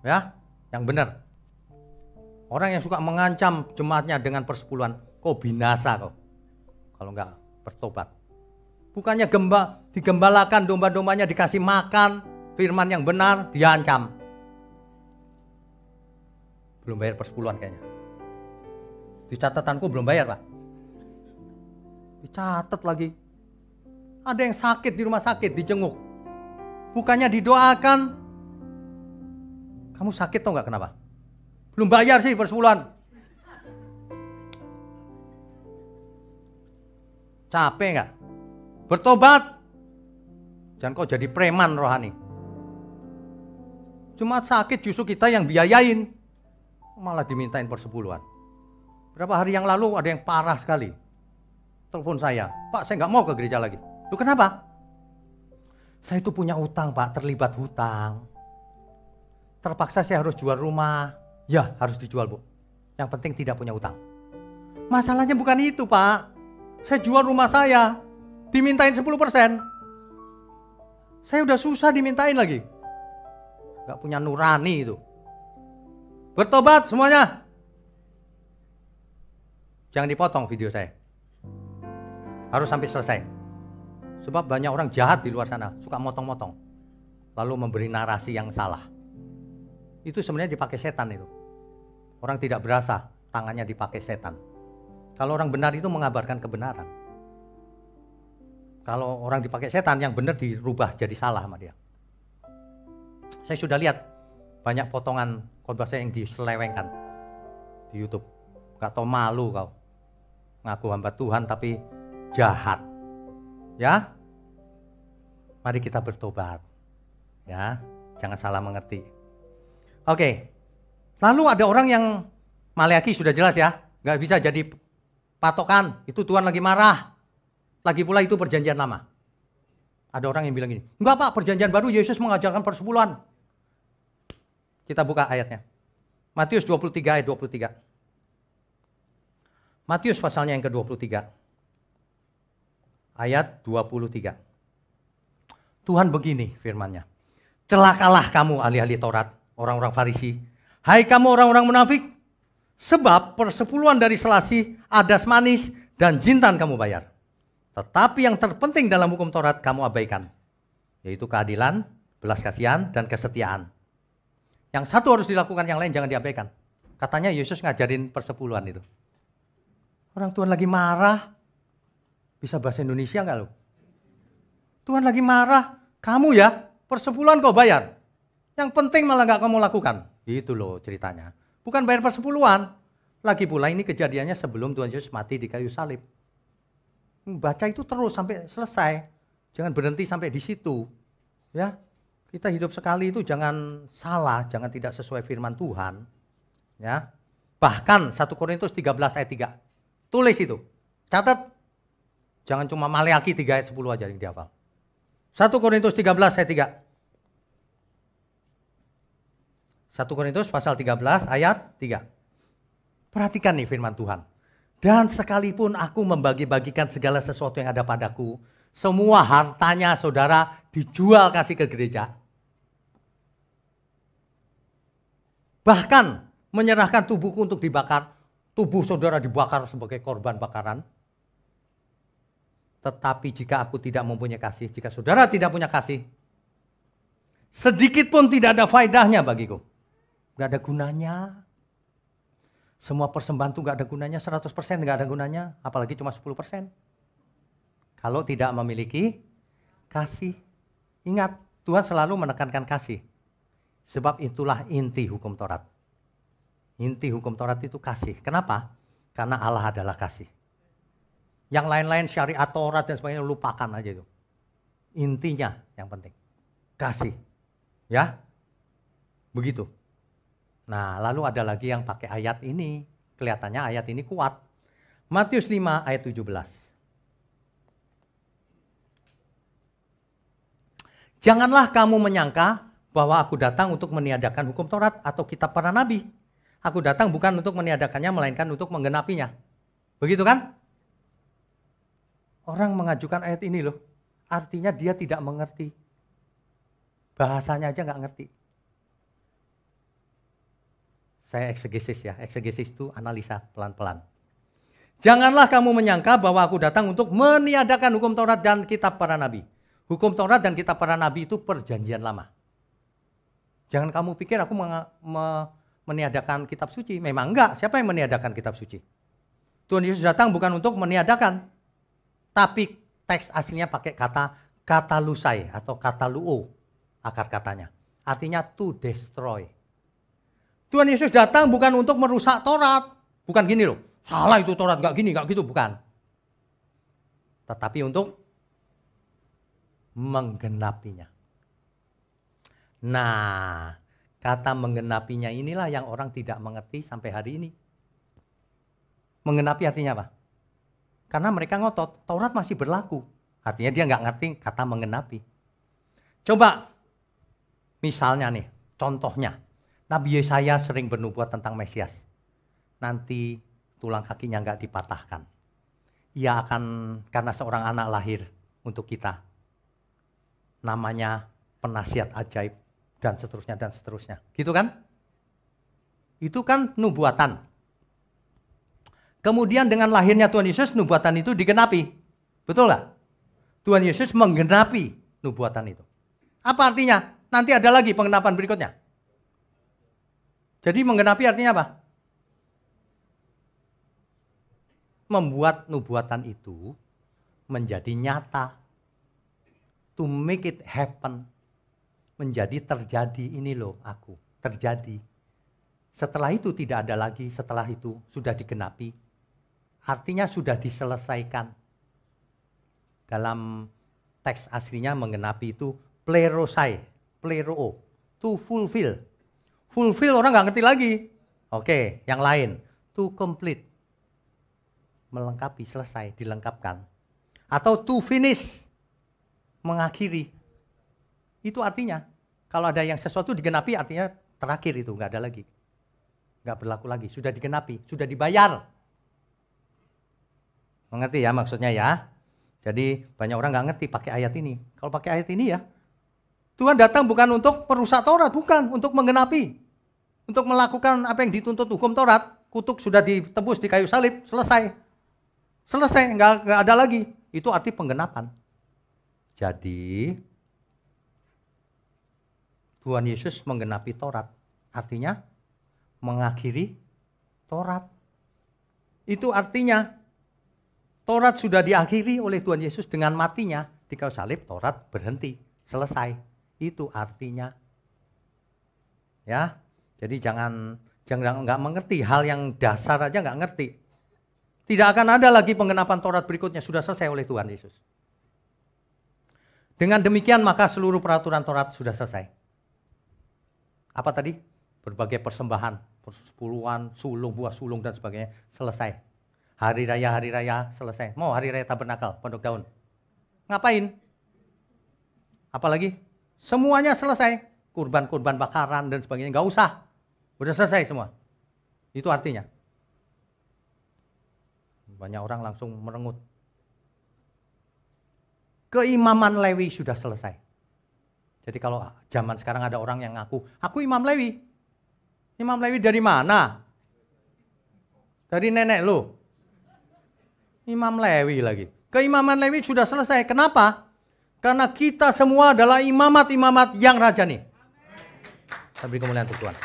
Ya, yang benar. Orang yang suka mengancam jemaatnya dengan persepuluhan, kok binasa kok. Kalau nggak bertobat. Bukannya digembalakan domba-dombanya dikasih makan, firman yang benar, diancam. Belum bayar persepuluhan kayaknya. Di catatanku belum bayar Pak. Dicatat lagi. Ada yang sakit di rumah sakit, dijenguk. Bukannya didoakan. Kamu sakit tau gak kenapa? Belum bayar sih persepuluhan. Capek gak? Bertobat. Jangan kau jadi preman rohani. Cuma sakit justru kita yang biayain. Malah dimintain persepuluhan. Berapa hari yang lalu ada yang parah sekali. Telepon saya, Pak saya gak mau ke gereja lagi. Loh kenapa? Saya itu punya utang Pak, terlibat hutang. Terpaksa saya harus jual rumah. Ya harus dijual Bu. Yang penting tidak punya utang. Masalahnya bukan itu Pak. Saya jual rumah saya. Dimintain 10%. Saya udah susah dimintain lagi. Gak punya nurani itu. Bertobat semuanya. Jangan dipotong video saya. Harus sampai selesai. Sebab banyak orang jahat di luar sana. Suka motong-motong. Lalu memberi narasi yang salah. Itu sebenarnya dipakai setan itu. Orang tidak berasa tangannya dipakai setan. Kalau orang benar itu mengabarkan kebenaran. Kalau orang dipakai setan, yang benar dirubah jadi salah sama dia. Saya sudah lihat banyak potongan khotbah saya yang diselewengkan di YouTube. Gak tau malu kau. Ngaku hamba Tuhan tapi jahat. Ya. Mari kita bertobat. Ya, jangan salah mengerti. Oke. Lalu ada orang yang Maleaki sudah jelas ya, nggak bisa jadi patokan. Itu Tuhan lagi marah. Lagi pula itu perjanjian lama. Ada orang yang bilang gini, enggak Pak, perjanjian baru Yesus mengajarkan persepuluhan. Kita buka ayatnya. Matius 23 ayat 23. Matius pasalnya yang ke-23. Ayat 23. Tuhan begini firman-Nya. Celakalah kamu ahli-ahli Taurat, orang-orang Farisi. Hai kamu orang-orang munafik, sebab persepuluhan dari selasih, adas manis, dan jintan kamu bayar. Tetapi yang terpenting dalam hukum Taurat kamu abaikan, yaitu keadilan, belas kasihan, dan kesetiaan. Yang satu harus dilakukan, yang lain jangan diabaikan. Katanya Yesus ngajarin persepuluhan itu. Orang Tuhan lagi marah, bisa bahasa Indonesia nggak lo? Tuhan lagi marah, kamu ya persepuluhan kau bayar. Yang penting malah nggak kamu lakukan. Itu loh ceritanya. Bukan bayar persepuluhan. Lagi pula ini kejadiannya sebelum Tuhan Yesus mati di kayu salib. Baca itu terus sampai selesai. Jangan berhenti sampai di situ. Ya, kita hidup sekali itu jangan salah, jangan tidak sesuai firman Tuhan. Ya. Bahkan 1 Korintus 13 ayat 3. Tulis itu. Catat. Jangan cuma Maleakhi 3 ayat 10 aja yang dihafal. 1 Korintus 13 ayat 3. 1 Korintus pasal 13 ayat 3. Perhatikan nih firman Tuhan. Dan sekalipun aku membagi-bagikan segala sesuatu yang ada padaku, semua hartanya saudara dijual kasih ke gereja. Bahkan menyerahkan tubuhku untuk dibakar, tubuh saudara dibakar sebagai korban bakaran. Tetapi jika aku tidak mempunyai kasih, jika saudara tidak punya kasih, sedikit pun tidak ada faedahnya bagiku. Gak ada gunanya. Semua persembahan itu gak ada gunanya, 100% gak ada gunanya, apalagi cuma 10%. Kalau tidak memiliki kasih. Ingat, Tuhan selalu menekankan kasih. Sebab itulah inti hukum Taurat. Inti hukum Taurat itu kasih. Kenapa? Karena Allah adalah kasih. Yang lain-lain syariat Taurat dan sebagainya lupakan aja itu. Intinya yang penting. Kasih. Ya. Begitu. Nah, lalu ada lagi yang pakai ayat ini. Kelihatannya ayat ini kuat. Matius 5 ayat 17. Janganlah kamu menyangka bahwa aku datang untuk meniadakan hukum Taurat atau kitab para nabi. Aku datang bukan untuk meniadakannya, melainkan untuk menggenapinya. Begitu kan? Orang mengajukan ayat ini loh. Artinya dia tidak mengerti. Bahasanya aja nggak ngerti. Saya eksegesis ya. Eksegesis itu analisa pelan-pelan. Janganlah kamu menyangka bahwa aku datang untuk meniadakan hukum Taurat dan kitab para nabi. Hukum Taurat dan kitab para nabi itu perjanjian lama. Jangan kamu pikir aku meniadakan kitab suci. Memang enggak. Siapa yang meniadakan kitab suci? Tuhan Yesus datang bukan untuk meniadakan. Tapi teks aslinya pakai kata katalusai atau kataluo. Akar katanya. Artinya to destroy. Tuhan Yesus datang bukan untuk merusak Taurat. Bukan gini loh. Salah itu Taurat. Enggak gini, enggak gitu. Bukan. Tetapi untuk menggenapinya. Nah, kata menggenapinya inilah yang orang tidak mengerti sampai hari ini. Menggenapi artinya apa? Karena mereka ngotot, Taurat masih berlaku. Artinya dia nggak ngerti kata menggenapi. Coba, misalnya nih, contohnya. Nabi Yesaya sering bernubuat tentang Mesias. Nanti tulang kakinya nggak dipatahkan. Ia akan, karena seorang anak lahir untuk kita. Namanya penasihat ajaib. Dan seterusnya, dan seterusnya. Gitu kan? Itu kan nubuatan. Kemudian dengan lahirnya Tuhan Yesus, nubuatan itu digenapi. Betul nggak? Tuhan Yesus menggenapi nubuatan itu. Apa artinya? Nanti ada lagi penggenapan berikutnya. Jadi menggenapi artinya apa? Membuat nubuatan itu menjadi nyata. To make it happen. Menjadi terjadi, ini loh aku, terjadi. Setelah itu tidak ada lagi, setelah itu sudah digenapi. Artinya sudah diselesaikan. Dalam teks aslinya menggenapi itu plerosai, pleroo, to fulfill. Fulfill orang nggak ngerti lagi. Oke, yang lain, to complete. Melengkapi, selesai, dilengkapkan. Atau to finish, mengakhiri. Itu artinya, kalau ada yang sesuatu digenapi artinya terakhir itu, nggak ada lagi. Nggak berlaku lagi, sudah digenapi, sudah dibayar. Mengerti ya maksudnya ya? Jadi banyak orang nggak ngerti pakai ayat ini. Kalau pakai ayat ini ya, Tuhan datang bukan untuk merusak Taurat, bukan, untuk menggenapi. Untuk melakukan apa yang dituntut hukum Taurat, kutuk sudah ditebus di kayu salib, selesai. Selesai, nggak ada lagi. Itu arti penggenapan. Jadi Tuhan Yesus menggenapi Taurat. Artinya mengakhiri Taurat. Itu artinya Taurat sudah diakhiri oleh Tuhan Yesus dengan matinya di kayu salib. Taurat berhenti, selesai. Itu artinya. Ya, jadi jangan nggak mengerti hal yang dasar aja nggak ngerti. Tidak akan ada lagi penggenapan Taurat berikutnya, sudah selesai oleh Tuhan Yesus. Dengan demikian maka seluruh peraturan Taurat sudah selesai. Apa tadi? Berbagai persembahan, persepuluhan, sulung, buah sulung dan sebagainya, selesai. Hari raya selesai. Mau hari raya Tabernakel, Pondok Daun. Ngapain? Apalagi? Semuanya selesai. Kurban-kurban bakaran dan sebagainya. Nggak usah. Udah selesai semua. Itu artinya. Banyak orang langsung merengut. Keimaman Lewi sudah selesai. Jadi kalau zaman sekarang ada orang yang ngaku, aku Imam Lewi. Imam Lewi dari mana? Dari nenek lo. Imam Lewi lagi. Keimaman Lewi sudah selesai. Kenapa? Karena kita semua adalah imamat-imamat yang rajani. Saya beri kemuliaan untuk Tuhan.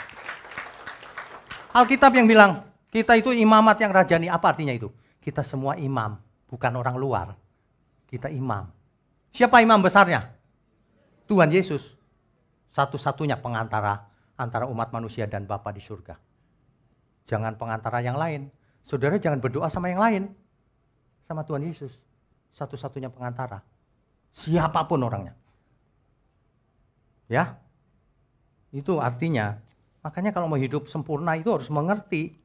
Alkitab yang bilang, kita itu imamat yang rajani. Apa artinya itu? Kita semua imam, bukan orang luar. Kita imam. Siapa imam besarnya? Tuhan Yesus. Satu-satunya pengantara antara umat manusia dan Bapa di surga. Jangan pengantara yang lain. Saudara jangan berdoa sama yang lain. Sama Tuhan Yesus. Satu-satunya pengantara. Siapapun orangnya. Ya. Itu artinya, makanya kalau mau hidup sempurna itu harus mengerti.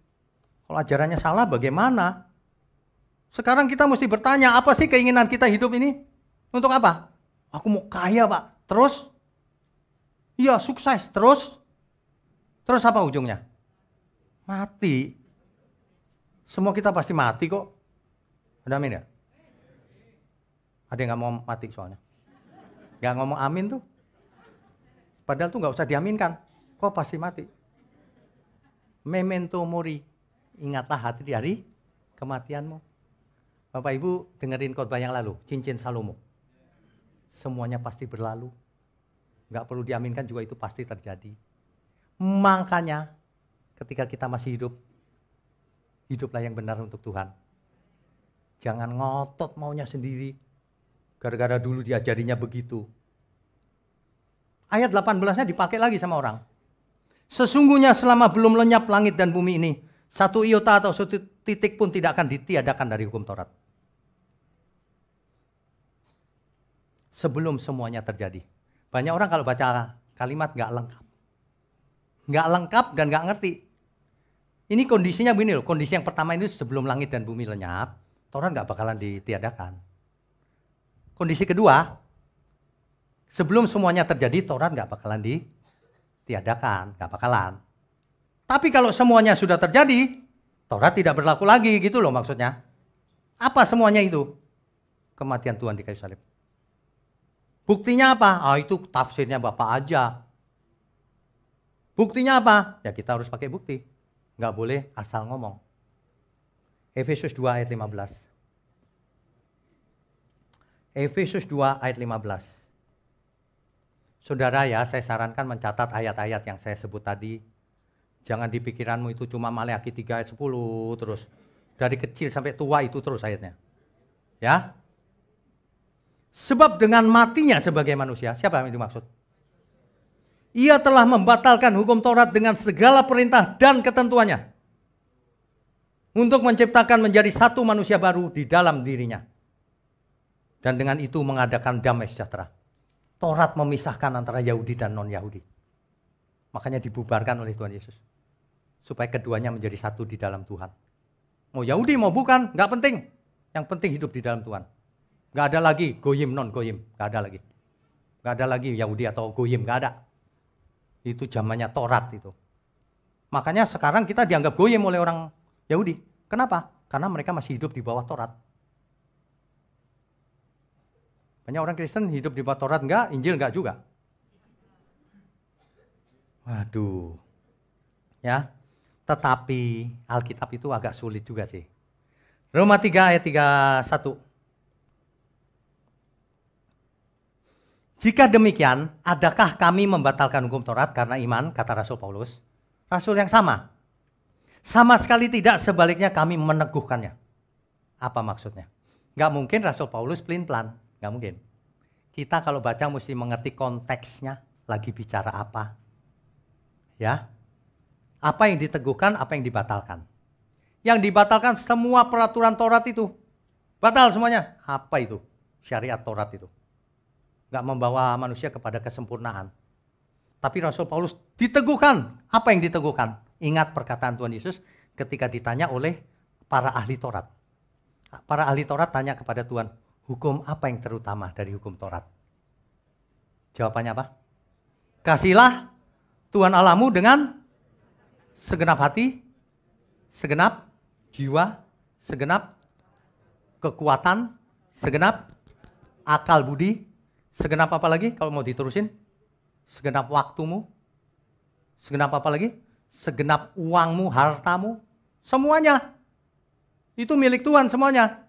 Kalau ajarannya salah bagaimana? Sekarang kita mesti bertanya, apa sih keinginan kita hidup ini? Untuk apa? Aku mau kaya, Pak. Terus? Iya, sukses. Terus? Terus apa ujungnya? Mati. Semua kita pasti mati kok. Ada amin ya? Ada yang gak mau mati soalnya? Gak ngomong amin tuh. Padahal tuh gak usah diaminkan. Kok pasti mati? Memento mori. Ingatlah hati di hari kematianmu. Bapak Ibu dengerin khotbah yang lalu. Cincin Salomo. Semuanya pasti berlalu. Gak perlu diaminkan juga itu pasti terjadi. Makanya ketika kita masih hidup, hiduplah yang benar untuk Tuhan. Jangan ngotot maunya sendiri. Gara-gara dulu diajarinya begitu. Ayat 18-nya dipakai lagi sama orang. Sesungguhnya selama belum lenyap langit dan bumi ini, satu iota atau satu titik pun tidak akan ditiadakan dari hukum Taurat. Sebelum semuanya terjadi. Banyak orang kalau baca kalimat nggak lengkap. Nggak lengkap dan nggak ngerti. Ini kondisinya begini loh. Kondisi yang pertama ini sebelum langit dan bumi lenyap, Taurat nggak bakalan ditiadakan. Kondisi kedua, sebelum semuanya terjadi, Taurat nggak bakalan ditiadakan, nggak bakalan. Tapi kalau semuanya sudah terjadi, Taurat tidak berlaku lagi, gitu loh maksudnya. Apa semuanya itu? Kematian Tuhan di kayu salib. Buktinya apa? Itu tafsirnya Bapak aja. Buktinya apa? Ya kita harus pakai bukti. Nggak boleh asal ngomong. Efesus 2 ayat 15. Efesus 2 ayat 15. Saudara ya, saya sarankan mencatat ayat-ayat yang saya sebut tadi. Jangan di pikiranmu itu cuma Maleakhi 3 ayat 10 terus. Dari kecil sampai tua itu terus ayatnya. Ya. Sebab dengan matinya sebagai manusia, siapa yang dimaksud? Ia telah membatalkan hukum Taurat dengan segala perintah dan ketentuannya. Untuk menciptakan menjadi satu manusia baru di dalam dirinya. Dan dengan itu mengadakan damai sejahtera. Taurat memisahkan antara Yahudi dan non-Yahudi. Makanya dibubarkan oleh Tuhan Yesus. Supaya keduanya menjadi satu di dalam Tuhan. Mau Yahudi mau bukan, nggak penting. Yang penting hidup di dalam Tuhan. Nggak ada lagi goyim non-goyim, nggak ada lagi. Nggak ada lagi Yahudi atau goyim, nggak ada. Itu zamannya Taurat itu. Makanya sekarang kita dianggap goyim oleh orang Yahudi. Kenapa? Karena mereka masih hidup di bawah Taurat. Banyak orang Kristen hidup di bawah Taurat, enggak, Injil enggak juga. Waduh. Ya. Tetapi Alkitab itu agak sulit juga sih. Roma 3 ayat 31. Jika demikian, adakah kami membatalkan hukum Taurat karena iman, kata Rasul Paulus? Rasul yang sama. Sama sekali tidak, sebaliknya kami meneguhkannya. Apa maksudnya? Nggak mungkin Rasul Paulus pelin-pelan, nggak mungkin. Kita kalau baca mesti mengerti konteksnya, lagi bicara apa. Ya, apa yang diteguhkan, apa yang dibatalkan. Yang dibatalkan semua peraturan Taurat itu. Batal semuanya. Apa itu? Syariat Taurat itu. Nggak membawa manusia kepada kesempurnaan. Tapi Rasul Paulus diteguhkan. Apa yang diteguhkan? Ingat perkataan Tuhan Yesus ketika ditanya oleh para ahli Taurat. Para ahli Taurat tanya kepada Tuhan, hukum apa yang terutama dari hukum Taurat? Jawabannya apa? Kasihilah Tuhan Allahmu dengan segenap hati, segenap jiwa, segenap kekuatan, segenap akal budi, segenap apa lagi kalau mau diterusin? Segenap waktumu, segenap apa lagi? Segenap uangmu, hartamu, semuanya. Itu milik Tuhan semuanya.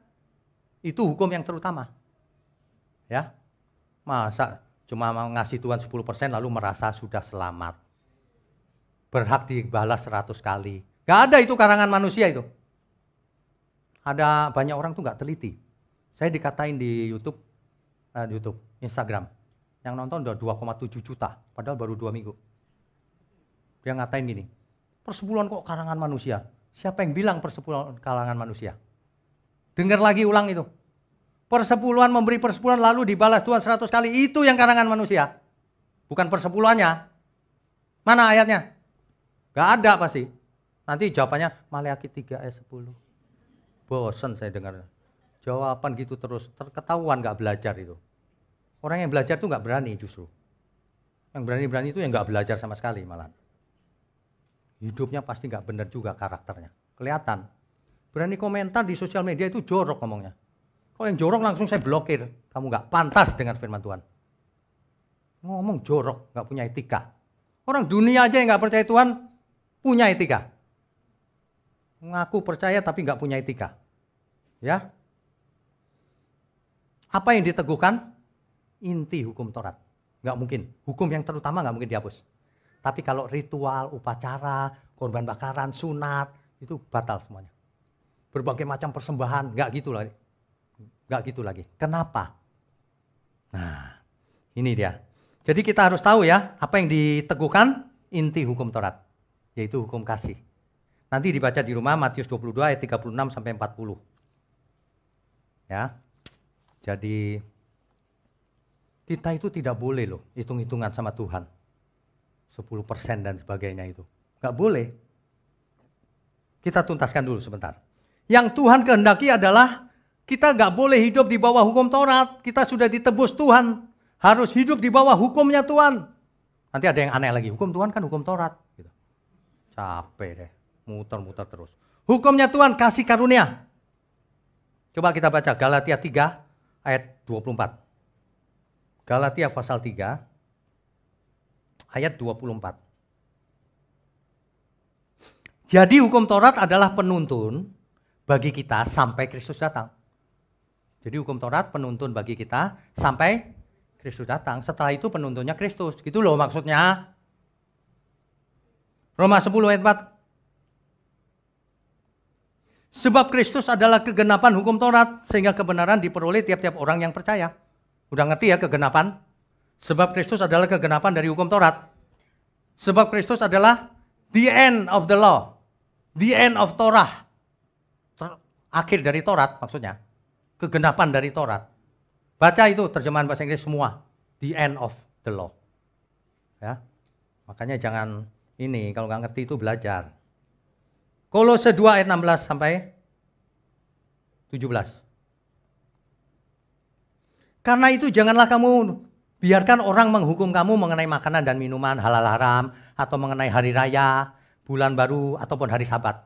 Itu hukum yang terutama. Ya. Masa cuma mau ngasih Tuhan 10% lalu merasa sudah selamat. Berhak dibalas 100 kali. Gak ada itu karangan manusia itu. Ada banyak orang tuh gak teliti. Saya dikatain di YouTube, Instagram. Yang nonton udah 2,7 juta, padahal baru 2 minggu. Dia ngatain gini, persepuluhan kok karangan manusia? Siapa yang bilang persepuluhan kalangan manusia? Dengar lagi ulang itu. Persepuluhan memberi persepuluhan lalu dibalas Tuhan 100 kali. Itu yang karangan manusia. Bukan persepuluhannya. Mana ayatnya? Gak ada pasti. Nanti jawabannya Maleakhi 3 ayat 10. Bosan saya dengar. Jawaban gitu terus. Ketahuan gak belajar itu. Orang yang belajar itu gak berani justru. Yang berani-berani itu yang gak belajar sama sekali malah. Hidupnya pasti gak benar juga karakternya. Kelihatan. Berani komentar di sosial media itu jorok ngomongnya. Kalau yang jorok langsung saya blokir. Kamu gak pantas dengan firman Tuhan. Ngomong jorok, gak punya etika. Orang dunia aja yang gak percaya Tuhan, punya etika. Ngaku percaya tapi gak punya etika. Ya. Apa yang diteguhkan? Inti hukum Taurat. Gak mungkin. Hukum yang terutama gak mungkin dihapus. Tapi kalau ritual, upacara, korban bakaran, sunat, itu batal semuanya. Berbagai macam persembahan, gak gitu lagi. Gak gitu lagi. Kenapa? Nah, ini dia. Jadi kita harus tahu ya, apa yang diteguhkan, inti hukum Taurat. Yaitu hukum kasih. Nanti dibaca di rumah, Matius 22 ayat 36 sampai 40. Ya. Jadi, kita itu tidak boleh loh, hitung-hitungan sama Tuhan. 10% dan sebagainya itu. Nggak boleh. Kita tuntaskan dulu sebentar. Yang Tuhan kehendaki adalah kita nggak boleh hidup di bawah hukum Taurat. Kita sudah ditebus Tuhan. Harus hidup di bawah hukumnya Tuhan. Nanti ada yang aneh lagi. Hukum Tuhan kan hukum Taurat. Gitu. Capek deh. Muter-muter terus. Hukumnya Tuhan kasih karunia. Coba kita baca Galatia 3 ayat 24. Galatia pasal 3 ayat 24. Jadi hukum Taurat adalah penuntun bagi kita sampai Kristus datang. Jadi hukum Taurat penuntun bagi kita sampai Kristus datang. Setelah itu penuntunnya Kristus. Gitu loh maksudnya. Roma 10 ayat 4. Sebab Kristus adalah kegenapan hukum Taurat sehingga kebenaran diperoleh tiap-tiap orang yang percaya. Udah ngerti ya kegenapan? Sebab Kristus adalah kegenapan dari hukum Taurat. Sebab Kristus adalah the end of the law. The end of Torah. Akhir dari Taurat maksudnya. Kegenapan dari Taurat. Baca itu terjemahan bahasa Inggris semua. The end of the law. Ya. Makanya jangan ini, kalau nggak ngerti itu belajar. Kolose 2 ayat 16 sampai 17. Karena itu janganlah kamu biarkan orang menghukum kamu mengenai makanan dan minuman halal haram, atau mengenai hari raya, bulan baru, ataupun hari sabat.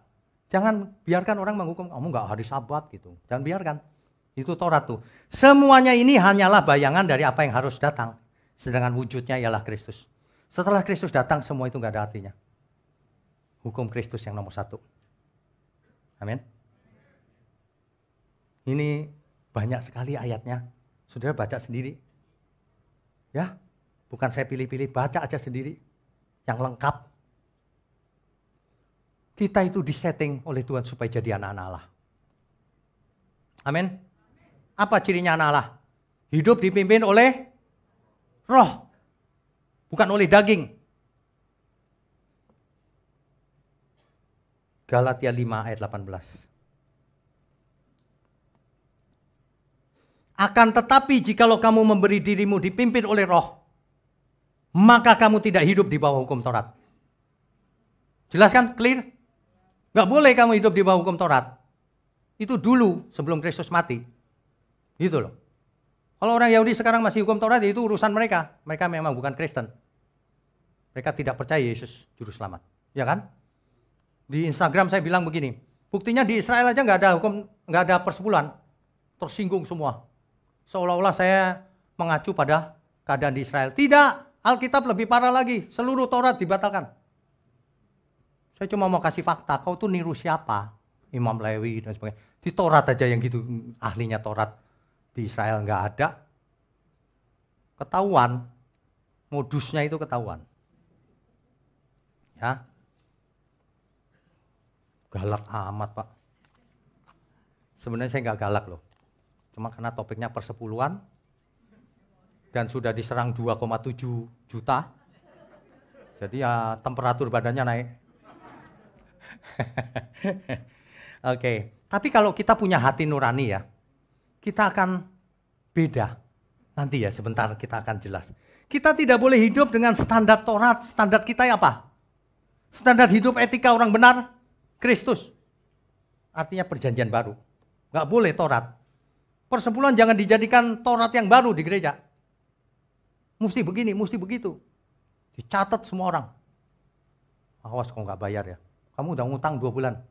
Jangan biarkan orang menghukum kamu nggak hari sabat gitu. Jangan biarkan. Itu Taurat tuh. Semuanya ini hanyalah bayangan dari apa yang harus datang. Sedangkan wujudnya ialah Kristus. Setelah Kristus datang semua itu nggak ada artinya. Hukum Kristus yang nomor 1. Amin. Ini banyak sekali ayatnya. Saudara baca sendiri. Ya, bukan saya pilih-pilih, baca aja sendiri. Yang lengkap. Kita itu disetting oleh Tuhan supaya jadi anak-anak Allah. Amin. Apa cirinya anak Allah? Hidup dipimpin oleh roh. Bukan oleh daging. Galatia 5 ayat 18. Akan tetapi jikalau kamu memberi dirimu dipimpin oleh roh, maka kamu tidak hidup di bawah hukum Taurat. Jelas kan? Clear? Gak boleh kamu hidup di bawah hukum Taurat. Itu dulu sebelum Kristus mati. Gitu loh. Kalau orang Yahudi sekarang masih hukum Taurat, itu urusan mereka. Mereka memang bukan Kristen. Mereka tidak percaya Yesus juru selamat. Ya kan? Di Instagram saya bilang begini, buktinya di Israel aja nggak ada hukum, nggak ada persepuluhan. Tersinggung semua. Seolah-olah saya mengacu pada keadaan di Israel. Tidak, Alkitab lebih parah lagi. Seluruh Taurat dibatalkan. Saya cuma mau kasih fakta, kau tuh niru siapa? Imam Lewi dan sebagainya. Di Taurat aja yang gitu, ahlinya Taurat. Di Israel nggak ada. Ketahuan, modusnya itu ketahuan. Ya, galak amat Pak. Sebenarnya saya nggak galak loh. Cuma karena topiknya persepuluhan. Dan sudah diserang 2,7 juta. Jadi ya temperatur badannya naik. Oke, tapi kalau kita punya hati nurani ya, kita akan beda. Nanti ya sebentar kita akan jelas. Kita tidak boleh hidup dengan standar Taurat. Standar kita apa? Standar hidup etika orang benar, Kristus. Artinya perjanjian baru. Nggak boleh Taurat. Persepuluhan jangan dijadikan Taurat yang baru di gereja. Mesti begini, mesti begitu. Dicatat semua orang. Awas kalau nggak bayar ya. Kamu udah ngutang 2 bulan.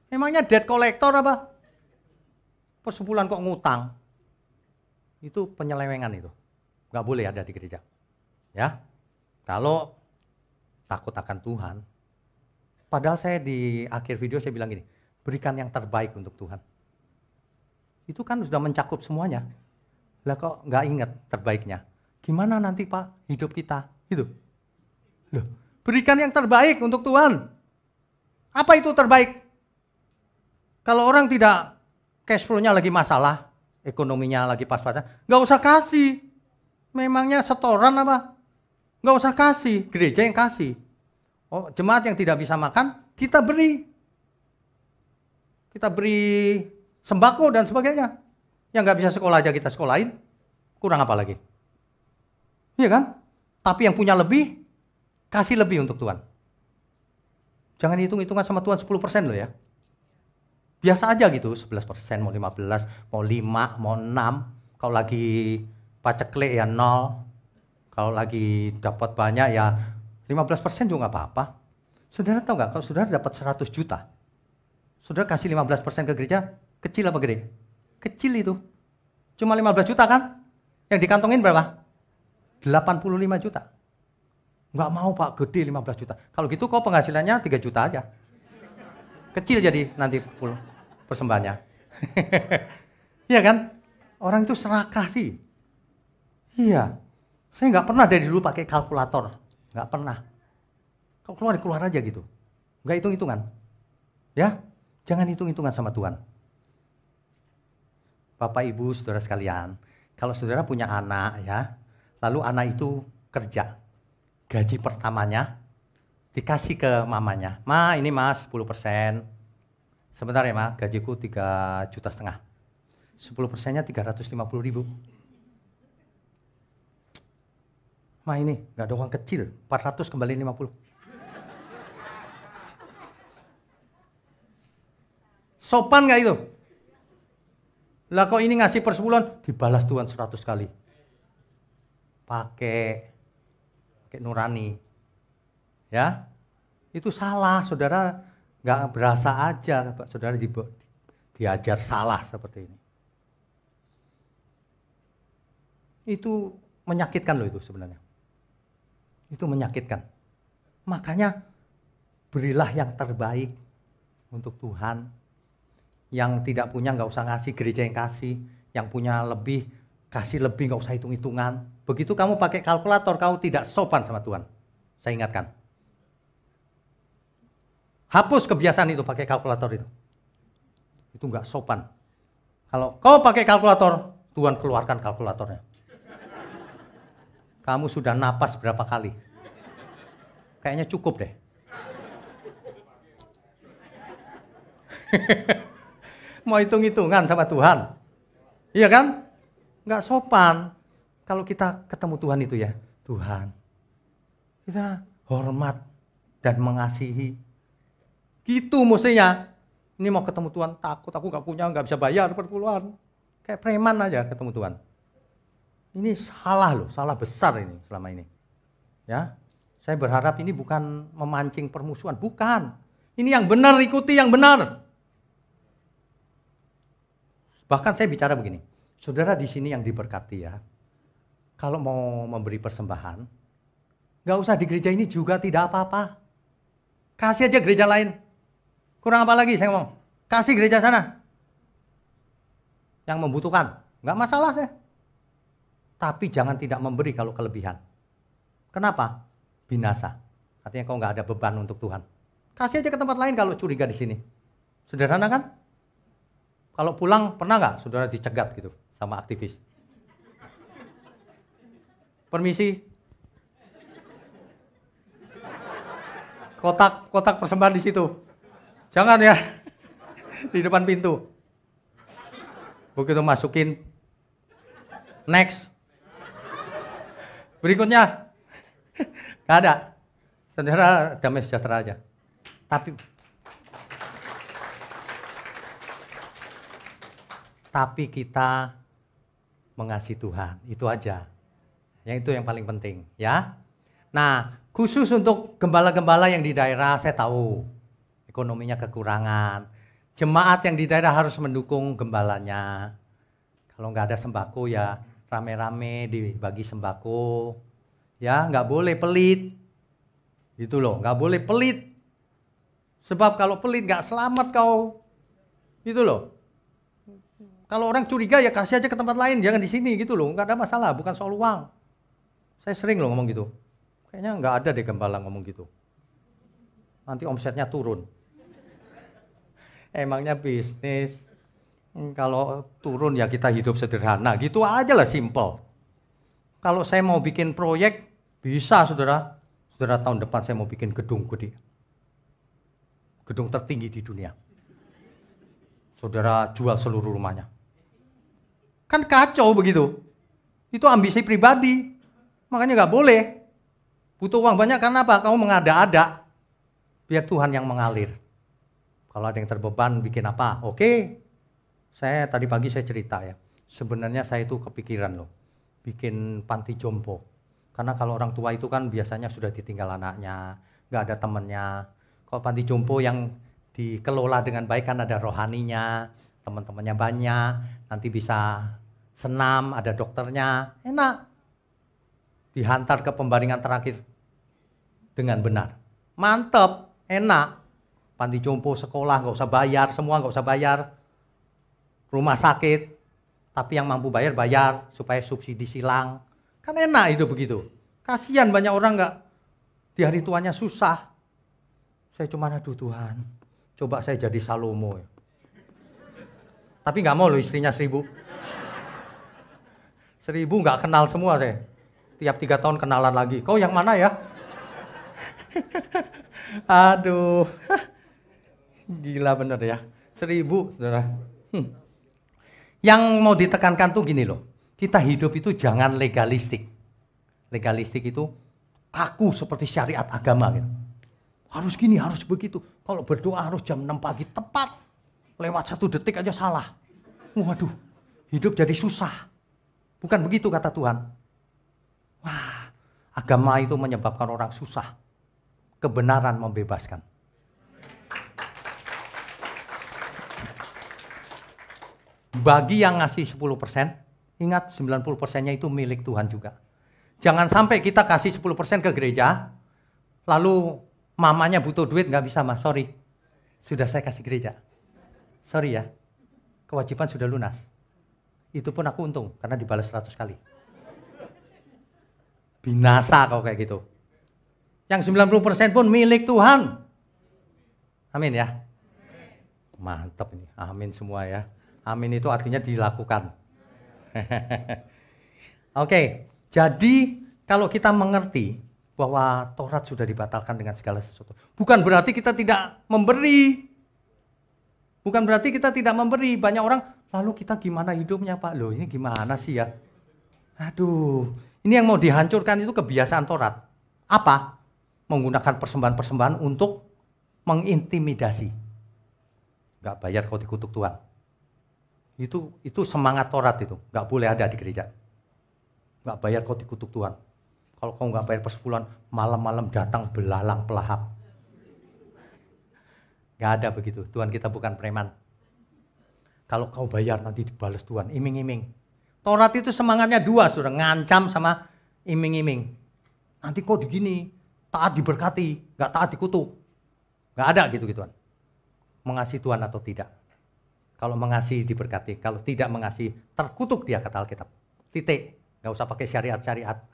Emangnya debt collector apa? Persepuluhan kok ngutang? Itu penyelewengan itu. Nggak boleh ada di gereja. Ya, kalau takut akan Tuhan. Padahal saya di akhir video saya bilang gini, berikan yang terbaik untuk Tuhan. Itu kan sudah mencakup semuanya. Lah kok nggak ingat terbaiknya? Gimana nanti Pak hidup kita? Itu. Loh, berikan yang terbaik untuk Tuhan. Apa itu terbaik? Kalau orang tidak cash flow-nya lagi masalah, ekonominya lagi pas-pasan, nggak usah kasih. Memangnya setoran apa? Nggak usah kasih, gereja yang kasih. Oh, jemaat yang tidak bisa makan, kita beri. Kita beri sembako dan sebagainya. Yang nggak bisa sekolah aja kita sekolahin, kurang apa lagi? Iya kan? Tapi yang punya lebih, kasih lebih untuk Tuhan. Jangan hitung-hitungan sama Tuhan 10% loh ya. Biasa aja gitu, 11%, mau 15, mau 5, mau 6. Kalau lagi paceklik ya 0. Kalau lagi dapat banyak ya 15% juga nggak apa-apa. Saudara tahu nggak, kalau saudara dapat 100 juta, saudara kasih 15% ke gereja, kecil apa gede? Kecil itu. Cuma 15 juta kan? Yang dikantongin berapa? 85 juta. Nggak mau Pak, gede 15 juta. Kalau gitu kok penghasilannya 3 juta aja. Kecil jadi nanti persembahannya. Iya kan? Orang itu serakah sih. Iya. Saya nggak pernah dari dulu pakai kalkulator. Nggak pernah. Kalau keluar aja gitu. Nggak hitung-hitungan. Ya, jangan hitung-hitungan sama Tuhan. Bapak, Ibu, saudara sekalian. Kalau saudara punya anak ya, lalu anak itu kerja. Gaji pertamanya dikasih ke mamanya. Ma, ini Mas 10%. Sebentar ya Ma, gajiku 3,5 juta. 10%-nya 350.000. Ma ini, nggak ada uang kecil, 400 kembali 50. Sopan nggak itu? Lah kok ini ngasih persepuluhan, dibalas Tuhan 100 kali. Pakai nurani. Ya, itu salah, saudara nggak berasa aja, saudara diajar salah seperti ini. Itu menyakitkan loh itu sebenarnya. Itu menyakitkan. Makanya berilah yang terbaik untuk Tuhan. Yang tidak punya nggak usah ngasih, gereja yang kasih. Yang punya lebih, kasih lebih, nggak usah hitung-hitungan. Begitu kamu pakai kalkulator, kamu tidak sopan sama Tuhan. Saya ingatkan. Hapus kebiasaan itu pakai kalkulator itu. Itu nggak sopan. Kalau kau pakai kalkulator, Tuhan keluarkan kalkulatornya. Kamu sudah napas berapa kali? Kayaknya cukup deh. Mau hitung-hitungan sama Tuhan. Iya kan? Nggak sopan. Kalau kita ketemu Tuhan itu ya, Tuhan, kita hormat dan mengasihi. Gitu mestinya. Ini mau ketemu Tuhan, takut, aku nggak punya, nggak bisa bayar perpuluhan. Kayak preman aja ketemu Tuhan. Ini salah loh, salah besar ini selama ini. Ya, saya berharap ini bukan memancing permusuhan, bukan. Ini yang benar, ikuti yang benar. Bahkan saya bicara begini, saudara di sini yang diberkati ya, kalau mau memberi persembahan, nggak usah di gereja ini juga tidak apa-apa. Kasih aja gereja lain. Kurang apa lagi saya ngomong? Kasih gereja sana. Yang membutuhkan. Nggak masalah saya. Tapi jangan tidak memberi kalau kelebihan. Kenapa? Binasa. Artinya kau nggak ada beban untuk Tuhan. Kasih aja ke tempat lain kalau curiga di sini. Sederhana kan? Kalau pulang pernah nggak saudara dicegat gitu sama aktivis? Permisi. Kotak persembahan di situ. Jangan ya. Di depan pintu. Begitu masukin. Next. Berikutnya. Gak ada. Saudara damai sejahtera aja. Tapi kita mengasihi Tuhan. Itu aja. Yang itu yang paling penting. Ya. Nah, khusus untuk gembala-gembala yang di daerah, saya tahu ekonominya kekurangan. Jemaat yang di daerah harus mendukung gembalanya. Kalau nggak ada sembako ya rame-rame dibagi sembako. Ya, nggak boleh pelit. Gitu loh, nggak boleh pelit. Sebab kalau pelit nggak selamat kau. Gitu loh. Kalau orang curiga ya kasih aja ke tempat lain, jangan di sini gitu loh. Nggak ada masalah, bukan soal uang. Saya sering loh ngomong gitu. Kayaknya nggak ada deh gembala ngomong gitu. Nanti omsetnya turun. Emangnya bisnis. Kalau turun ya kita hidup sederhana. Gitu aja lah, simple. Kalau saya mau bikin proyek, bisa saudara. Saudara tahun depan saya mau bikin gedung gede. Gedung tertinggi di dunia. Saudara jual seluruh rumahnya. Kan kacau begitu. Itu ambisi pribadi. Makanya nggak boleh. Butuh uang banyak karena apa? Kamu mengada-ada. Biar Tuhan yang mengalir. Kalau ada yang terbeban bikin apa? Oke. Saya tadi pagi saya cerita ya. Sebenarnya saya itu kepikiran loh. Bikin panti jompo. Karena kalau orang tua itu kan biasanya sudah ditinggal anaknya. Nggak ada temennya. Kalau panti jompo yang dikelola dengan baik kan ada rohaninya. Teman-temannya banyak. Nanti bisa senam, ada dokternya. Enak. Dihantar ke pembaringan terakhir dengan benar. Mantep, enak. Panti jompo, sekolah nggak usah bayar, semua nggak usah bayar. Rumah sakit, tapi yang mampu bayar, bayar supaya subsidi silang. Kan enak hidup begitu. Kasihan banyak orang nggak di hari tuanya susah. Saya cuma aduh Tuhan, coba saya jadi Salomo. Tapi nggak mau loh istrinya 1000. 1000 nggak kenal semua saya. Tiap 3 tahun kenalan lagi. Kau yang mana ya? Aduh. Gila bener ya. 1000 saudara. Yang mau ditekankan tuh gini loh. Kita hidup itu jangan legalistik. Legalistik itu kaku seperti syariat agama gitu. Harus gini, harus begitu. Kalau berdoa harus jam 6 pagi tepat. Lewat 1 detik aja salah. Waduh, hidup jadi susah. Bukan begitu kata Tuhan. Wah, agama itu menyebabkan orang susah. Kebenaran membebaskan. Bagi yang ngasih 10%, ingat 90%-nya itu milik Tuhan juga. Jangan sampai kita kasih 10% ke gereja, lalu mamanya butuh duit, nggak bisa mas, sorry. Sudah saya kasih gereja. Sorry ya, kewajiban sudah lunas. Itu pun aku untung, karena dibalas 100 kali. Binasa kau kayak gitu. Yang 90% pun milik Tuhan. Amin ya. Mantap ini, amin semua ya. Amin itu artinya dilakukan. Oke, jadi kalau kita mengerti bahwa Taurat sudah dibatalkan dengan segala sesuatu, bukan berarti kita tidak memberi. Bukan berarti kita tidak memberi. Banyak orang, lalu kita gimana hidupnya Pak? Loh ini gimana sih ya? Aduh, ini yang mau dihancurkan itu kebiasaan Taurat. Apa? Menggunakan persembahan-persembahan untuk mengintimidasi. nggak bayar kau dikutuk Tuhan. Itu semangat Taurat itu, nggak boleh ada di gereja. Nggak bayar kau dikutuk Tuhan. Kalau kau nggak bayar persepuluhan, malam-malam datang belalang pelahap. Nggak ada begitu, Tuhan kita bukan preman. Kalau kau bayar nanti dibalas Tuhan, iming-iming. Taurat itu semangatnya dua, sudah ngancam sama iming-iming. Nanti kau begini, taat diberkati, nggak taat dikutuk. Nggak ada gitu-gituan. Mengasihi Tuhan atau tidak. Kalau mengasihi diberkati, kalau tidak mengasihi terkutuk dia kata Alkitab. Titik, nggak usah pakai syariat-syariat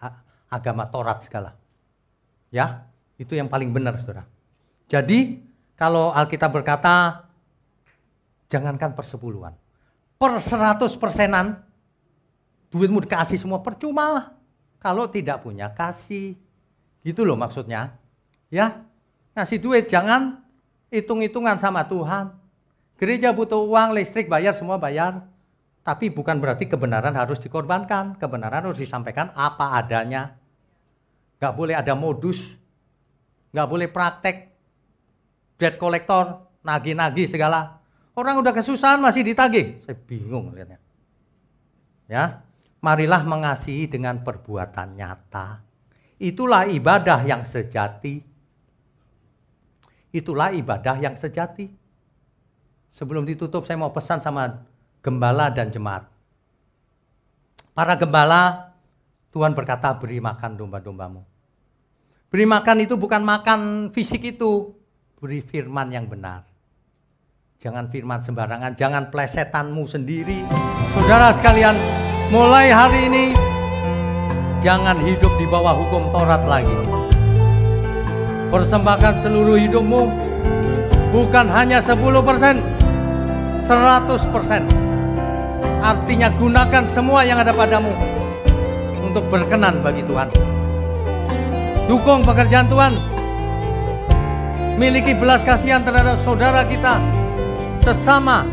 agama Taurat segala. Ya, itu yang paling benar saudara. Jadi kalau Alkitab berkata, jangankan persepuluhan, per 100%-an, duitmu dikasih semua percuma. Kalau tidak punya kasih, gitu loh maksudnya. Ya, ngasih duit jangan hitung-hitungan sama Tuhan. Gereja butuh uang, listrik bayar, semua bayar. Tapi bukan berarti kebenaran harus dikorbankan. Kebenaran harus disampaikan apa adanya. Gak boleh ada modus, gak boleh praktek debt collector, nagih-nagih segala. Orang udah kesusahan masih ditagih. Saya bingung lihatnya. Ya, marilah mengasihi dengan perbuatan nyata. Itulah ibadah yang sejati. Itulah ibadah yang sejati. Sebelum ditutup saya mau pesan sama gembala dan jemaat. Para gembala, Tuhan berkata beri makan domba-dombamu. Beri makan itu bukan makan fisik itu. Beri firman yang benar. Jangan firman sembarangan, jangan plesetanmu sendiri. Saudara sekalian, mulai hari ini jangan hidup di bawah hukum Taurat lagi. Persembahkan seluruh hidupmu, bukan hanya 10%. 100%. Artinya gunakan semua yang ada padamu untuk berkenan bagi Tuhan. Dukung pekerjaan Tuhan. Miliki belas kasihan terhadap saudara kita sesama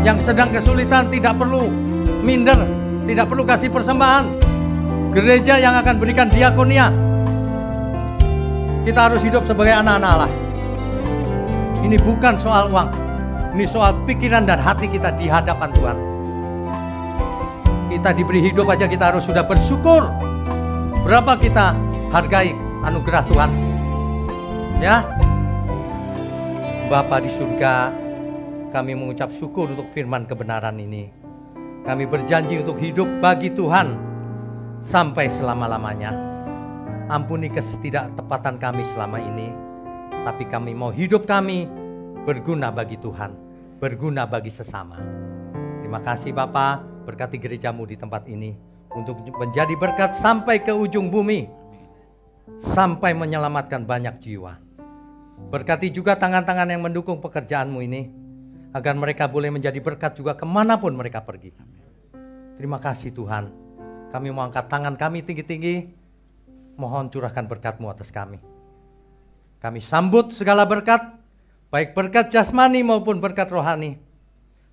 yang sedang kesulitan. Tidak perlu minder, tidak perlu kasih persembahan. Gereja yang akan berikan diakonia. Kita harus hidup sebagai anak-anak Allah. Ini bukan soal uang, ini soal pikiran dan hati kita di hadapan Tuhan. Kita diberi hidup aja kita harus sudah bersyukur. Berapa kita hargai anugerah Tuhan? Ya, Bapa di surga, kami mengucap syukur untuk firman kebenaran ini. Kami berjanji untuk hidup bagi Tuhan sampai selama-lamanya. Ampuni ketidaktepatan kami selama ini. Tapi kami mau hidup kami berguna bagi Tuhan, berguna bagi sesama. Terima kasih Bapa, berkati gerejamu di tempat ini untuk menjadi berkat sampai ke ujung bumi, sampai menyelamatkan banyak jiwa. Berkati juga tangan-tangan yang mendukung pekerjaanmu ini, agar mereka boleh menjadi berkat juga kemanapun mereka pergi. Terima kasih Tuhan, kami mau angkat tangan kami tinggi-tinggi, mohon curahkan berkat-Mu atas kami. Kami sambut segala berkat, baik berkat jasmani maupun berkat rohani.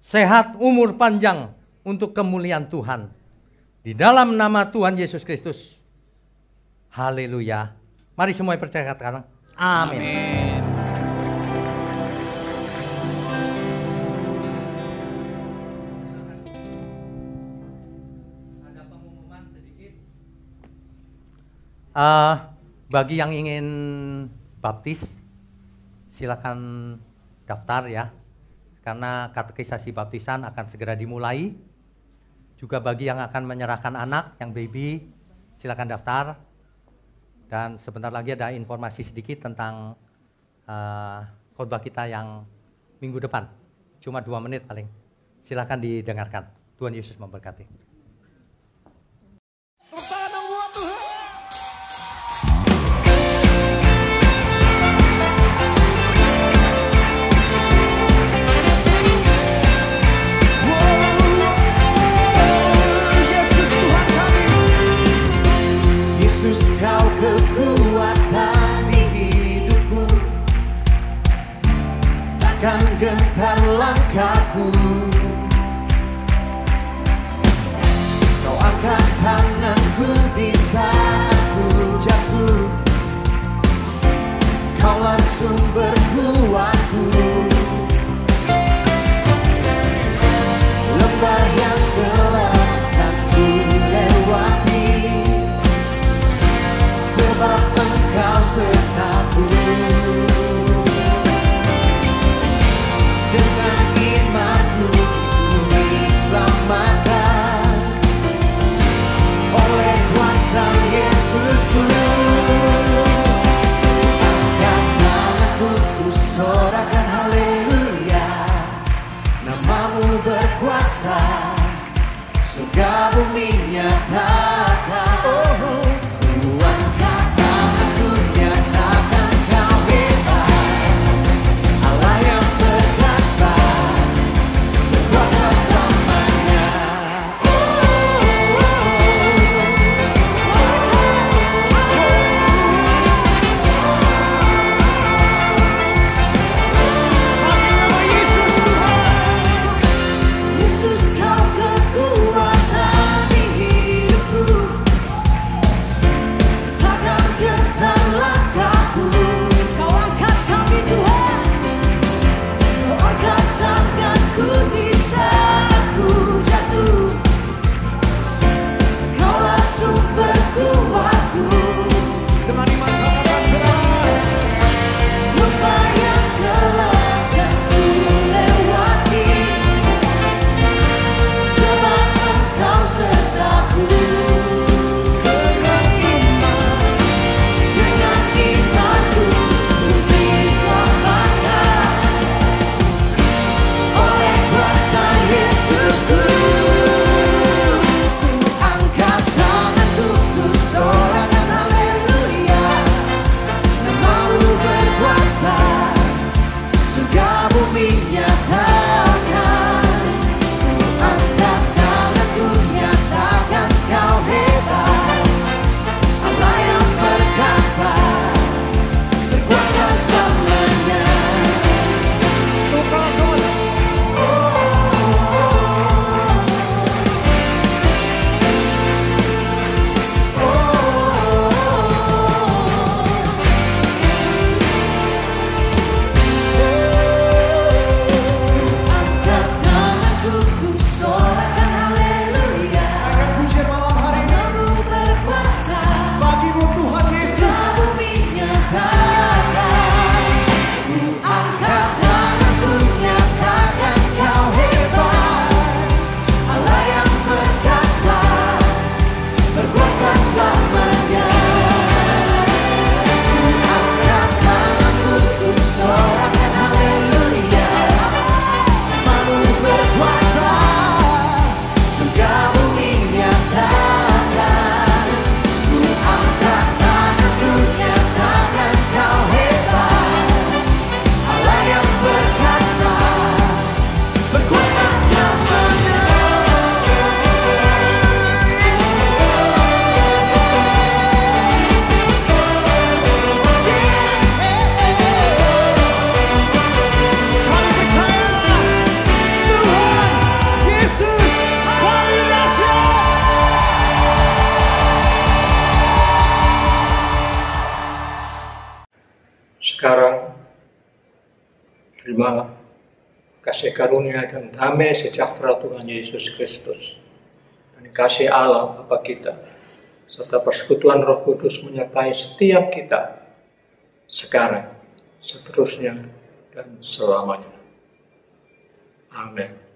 Sehat, umur panjang untuk kemuliaan Tuhan. Di dalam nama Tuhan Yesus Kristus. Haleluya. Mari semua percaya katakan amin. Amin. Ada pengumuman sedikit. Bagi yang ingin baptis, silakan daftar ya, karena katekisasi baptisan akan segera dimulai. Juga bagi yang akan menyerahkan anak, yang baby, silakan daftar. Dan sebentar lagi ada informasi sedikit tentang khotbah kita yang minggu depan, cuma 2 menit paling. Silakan didengarkan. Tuhan Yesus memberkati. Kau kekuatan di hidupku, takkan gentar langkahku. Kau angkat tanganku di saat ku jatuh, Kaulah sumber kuatku. sekarang. Terima kasih karunia dan damai sejahtera Tuhan Yesus Kristus, dan kasih Allah Bapa kita, serta persekutuan Roh Kudus menyertai setiap kita, sekarang, seterusnya, dan selamanya. Amin.